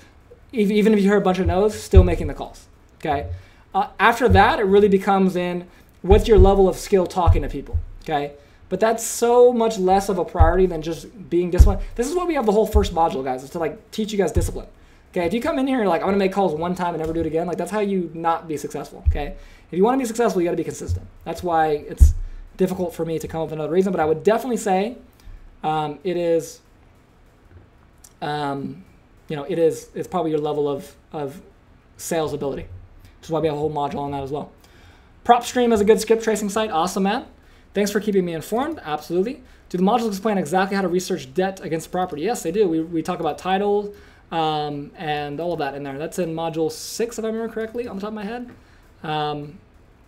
even if you hear a bunch of no's, still making the calls. Okay. After that, it really becomes in what's your level of skill talking to people. Okay. But that's so much less of a priority than just being disciplined. This is why we have the whole first module, guys, is to like teach you guys discipline. Okay. If you come in here and you're like, I'm going to make calls one time and never do it again, like that's how you not be successful. Okay. If you want to be successful, you got to be consistent. That's why it's difficult for me to come up with another reason, but I would definitely say it's probably your level of sales ability, which is why we have a whole module on that as well. PropStream is a good skip tracing site. Awesome, man. Thanks for keeping me informed. Absolutely. Do the modules explain exactly how to research debt against property? Yes, they do. We talk about title and all of that in there. That's in module 6, if I remember correctly, on the top of my head.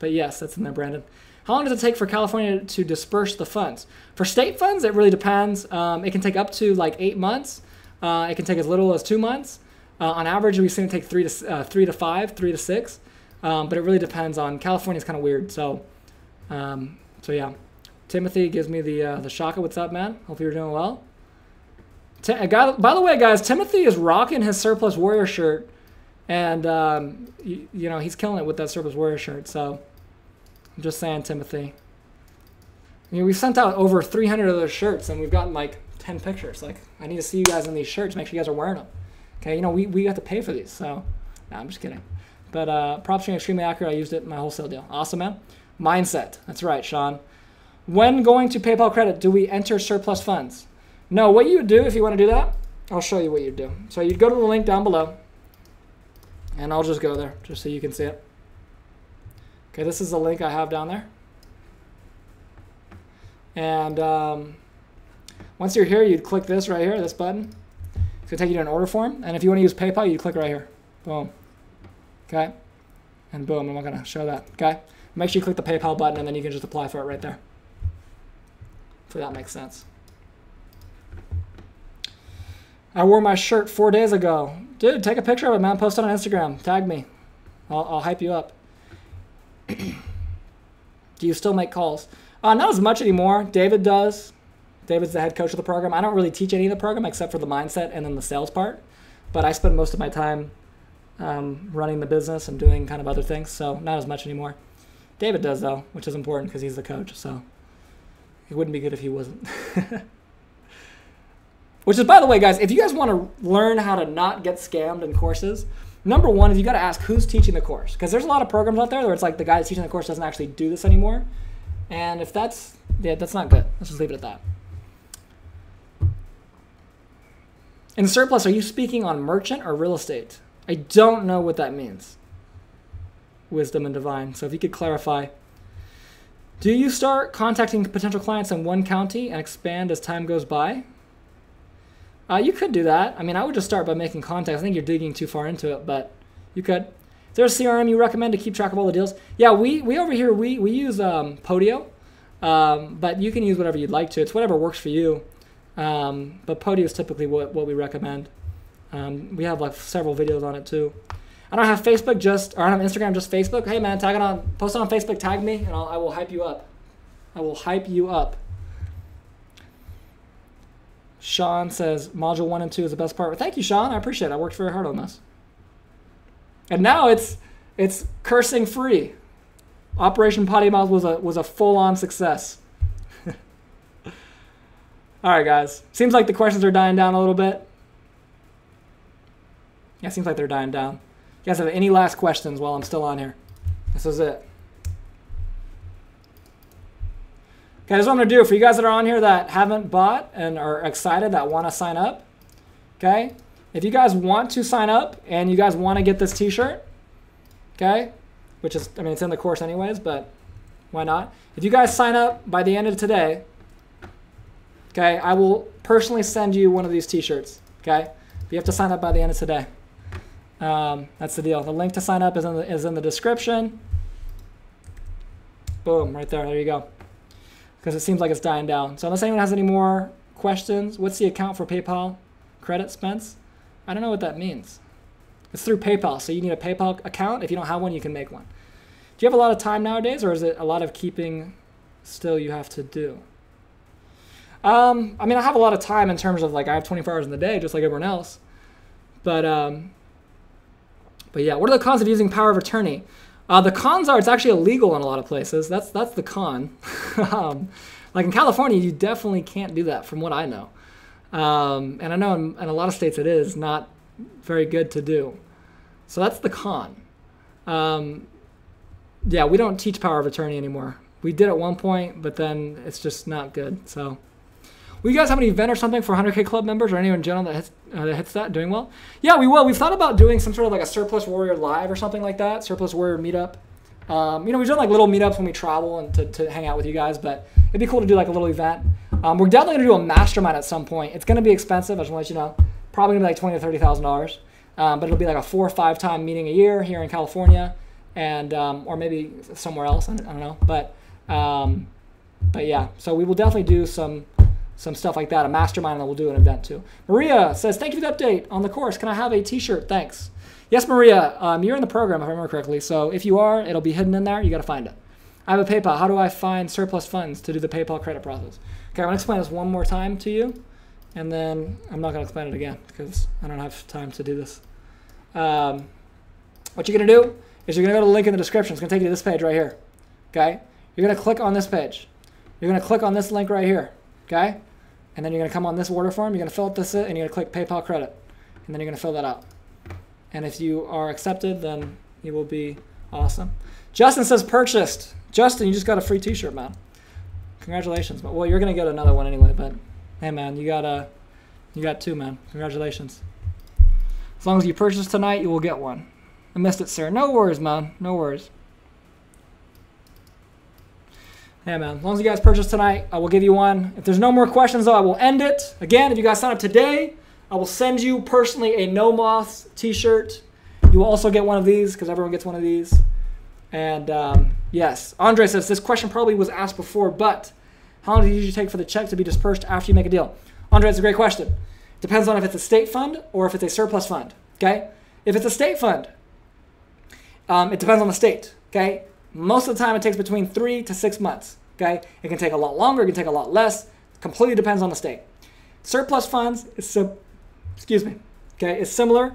But yes, that's in there, Brandon. How long does it take for California to disperse the funds? For state funds, it really depends. It can take up to like 8 months. It can take as little as 2 months. On average, we've seen it take 3 to 5, 3 to 6. But it really depends on. California's kind of weird. So yeah. Timothy gives me the shaka. What's up, man? Hope you're doing well. By the way, guys, Timothy is rocking his Surplus Warrior shirt, and he's killing it with that Surplus Warrior shirt. So I'm just saying, Timothy. We've sent out over 300 of those shirts, and we've gotten like 10 pictures. Like, I need to see you guys in these shirts. Make sure you guys are wearing them. Okay, we have to pay for these. So, no, I'm just kidding. But PropStream extremely accurate. I used it in my wholesale deal. Awesome, man. Mindset. That's right, Sean. When going to PayPal credit, do we enter surplus funds? No, what you would do if you want to do that, I'll show you what you'd do. So you'd go to the link down below, and I'll just go there just so you can see it. Okay, this is the link I have down there. And once you're here, you'd click this right here, this button. It's going to take you to an order form. And if you want to use PayPal, you'd click right here. Boom. Okay? And boom, I'm not going to show that. Okay? Make sure you click the PayPal button, and then you can just apply for it right there. If that makes sense. I wore my shirt 4 days ago. Dude, take a picture of it, man. Post it on Instagram. Tag me. I'll hype you up. Do you still make calls? Not as much anymore. David does. David's the head coach of the program. I don't really teach any of the program except for the mindset and then the sales part. But I spend most of my time running the business and doing kind of other things. So not as much anymore. David does, though, which is important because he's the coach. So it wouldn't be good if he wasn't. Which is, by the way, guys, if you guys want to learn how to not get scammed in courses, number one is you got to ask who's teaching the course. Because there's a lot of programs out there where it's like the guy that's teaching the course doesn't actually do this anymore. And if that's not good. Let's just leave it at that. In surplus, are you speaking on merchant or real estate? I don't know what that means. Wisdom and divine. So if you could clarify. Do you start contacting potential clients in one county and expand as time goes by? You could do that. I mean, I would just start by making contacts. I think you're digging too far into it, but you could. Is there a CRM you recommend to keep track of all the deals? Yeah, we over here, we use Podio, but you can use whatever you'd like to. It's whatever works for you. But Podio is typically what we recommend. We have like several videos on it too. I don't have Facebook, or I don't have Instagram, just Facebook. Hey man, post it on Facebook, tag me, and I will hype you up. I will hype you up. Sean says module 1 and 2 is the best part. Thank you, Sean. I appreciate it. I worked very hard on this. And now it's cursing free. Operation Potty Mouth was a full-on success. All right, guys. Seems like the questions are dying down a little bit. Yeah, seems like they're dying down. You guys have any last questions while I'm still on here? This is it. Okay, this is what I'm going to do. For you guys that are on here that haven't bought and are excited, that want to sign up, okay? If you guys want to sign up and you guys want to get this t-shirt, okay, which is, I mean, it's in the course anyways, but why not? If you guys sign up by the end of today, okay, I will personally send you one of these t-shirts, okay? But you have to sign up by the end of today. That's the deal. The link to sign up is in the description. Boom, right there. There you go. Because it seems like it's dying down. So unless anyone has any more questions, what's the account for PayPal credit, Spence? I don't know what that means. It's through PayPal, so you need a PayPal account. If you don't have one, you can make one. Do you have a lot of time nowadays, or is it a lot of keeping still you have to do? I mean, I have a lot of time in terms of, like, I have 24 hours in the day, just like everyone else. But yeah, what are the cons of using power of attorney? The cons are it's actually illegal in a lot of places. That's the con. Like in California, you definitely can't do that from what I know. And I know in a lot of states it is not very good to do. So that's the con. Yeah, we don't teach power of attorney anymore. We did at one point, but then it's just not good. So, will you guys have an event or something for 100K club members or anyone in general that hits that? Doing well? Yeah, we will. We've thought about doing some sort of like a Surplus Warrior Live or something like that. Surplus Warrior meetup. You know, we've done like little meetups when we travel and to hang out with you guys, but it'd be cool to do like a little event. We're definitely going to do a mastermind at some point. It's going to be expensive. I just want to let you know. Probably going to be like $20,000 to $30,000. But it'll be like a 4 or 5 time meeting a year here in California, and or maybe somewhere else. I don't know. But yeah, so we will definitely do some stuff like that, a mastermind, and we'll do an event too. Maria says, thank you for the update on the course. Can I have a t-shirt? Thanks. Yes, Maria, you're in the program if I remember correctly. So if you are, it'll be hidden in there. You got to find it. I have a PayPal. How do I find surplus funds to do the PayPal credit process? Okay, I'm going to explain this one more time to you, and then I'm not going to explain it again because I don't have time to do this. What you're going to do is you're going to go to the link in the description. It's going to take you to this page right here. Okay? You're going to click on this page. You're going to click on this link right here. Okay? And then you're going to come on this order form. You're going to fill out this, and you're going to click PayPal credit. And then you're going to fill that out. And if you are accepted, then you will be awesome. Justin says purchased. Justin, you just got a free t-shirt, man. Congratulations. Well, you're going to get another one anyway, but hey, man, you got 2, man. Congratulations. As long as you purchase tonight, you will get one. I missed it, sir. No worries, man. No worries. Hey, man. As long as you guys purchase tonight, I will give you one. If there's no more questions, though, I will end it. Again, if you guys sign up today, I will send you personally a No Moths t-shirt. You will also get one of these because everyone gets one of these. And yes, Andre says, this question probably was asked before, but how long does it usually take for the check to be dispersed after you make a deal? Andre, it's a great question. Depends on if it's a state fund or if it's a surplus fund, okay? If it's a state fund, it depends on the state, okay? Most of the time, it takes between 3 to 6 months, okay? It can take a lot longer. It can take a lot less. Completely depends on the state. Surplus funds, is similar.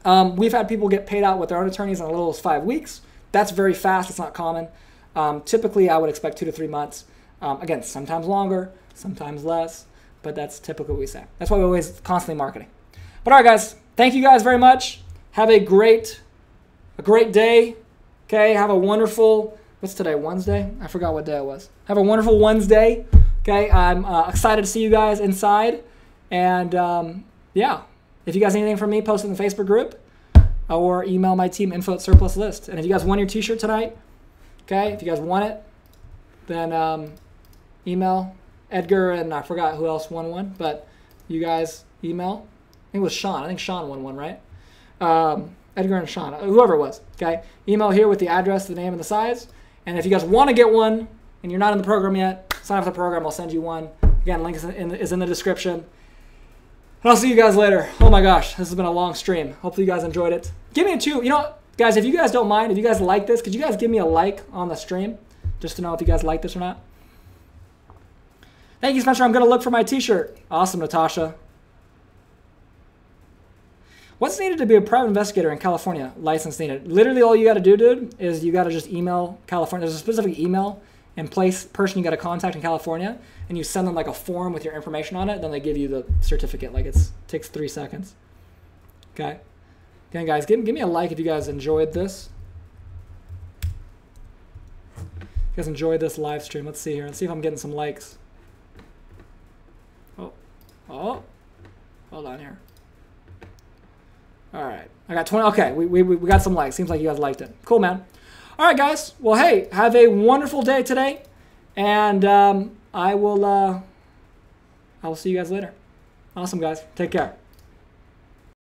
We've had people get paid out with their own attorneys in as little as 5 weeks. That's very fast. It's not common. Typically, I would expect 2 to 3 months. Again, sometimes longer, sometimes less, but that's typically what we say. That's why we're always constantly marketing. But all right, guys, thank you guys very much. Have a great day. Okay, have a wonderful, what's today, Wednesday? I forgot what day it was. Have a wonderful Wednesday. Okay, I'm excited to see you guys inside. And yeah, if you guys need anything from me, post it in the Facebook group or email my team info@surpluslist. And if you guys want your t-shirt tonight, okay, if you guys want it, then email Edgar, and I forgot who else won one, but you guys email. I think it was Sean. I think Sean won one, right? Edgar and Sean, whoever it was, okay? Email here with the address, the name, and the size. And if you guys want to get one and you're not in the program yet, sign up for the program. I'll send you one. Again, link is in the description. And I'll see you guys later. Oh my gosh, this has been a long stream. Hopefully you guys enjoyed it. Give me a 2. You know what, guys, if you guys don't mind, if you guys like this, could you guys give me a like on the stream just to know if you guys like this or not? Thank you, Spencer. I'm going to look for my t-shirt. Awesome, Natasha. What's needed to be a private investigator in California? License needed. Literally all you got to do, dude, is you got to just email California. There's a specific email and person you got to contact in California, and you send them like a form with your information on it, then they give you the certificate. Like it takes 3 seconds. Okay? Again, guys, give me a like if you guys enjoyed this. If you guys enjoyed this live stream. Let's see here. Let's see if I'm getting some likes. Oh, hold on here. All right, I got 20. Okay, we got some likes. Seems like you guys liked it. Cool, man. All right, guys. Well, hey, have a wonderful day today, and I will see you guys later. Awesome, guys. Take care.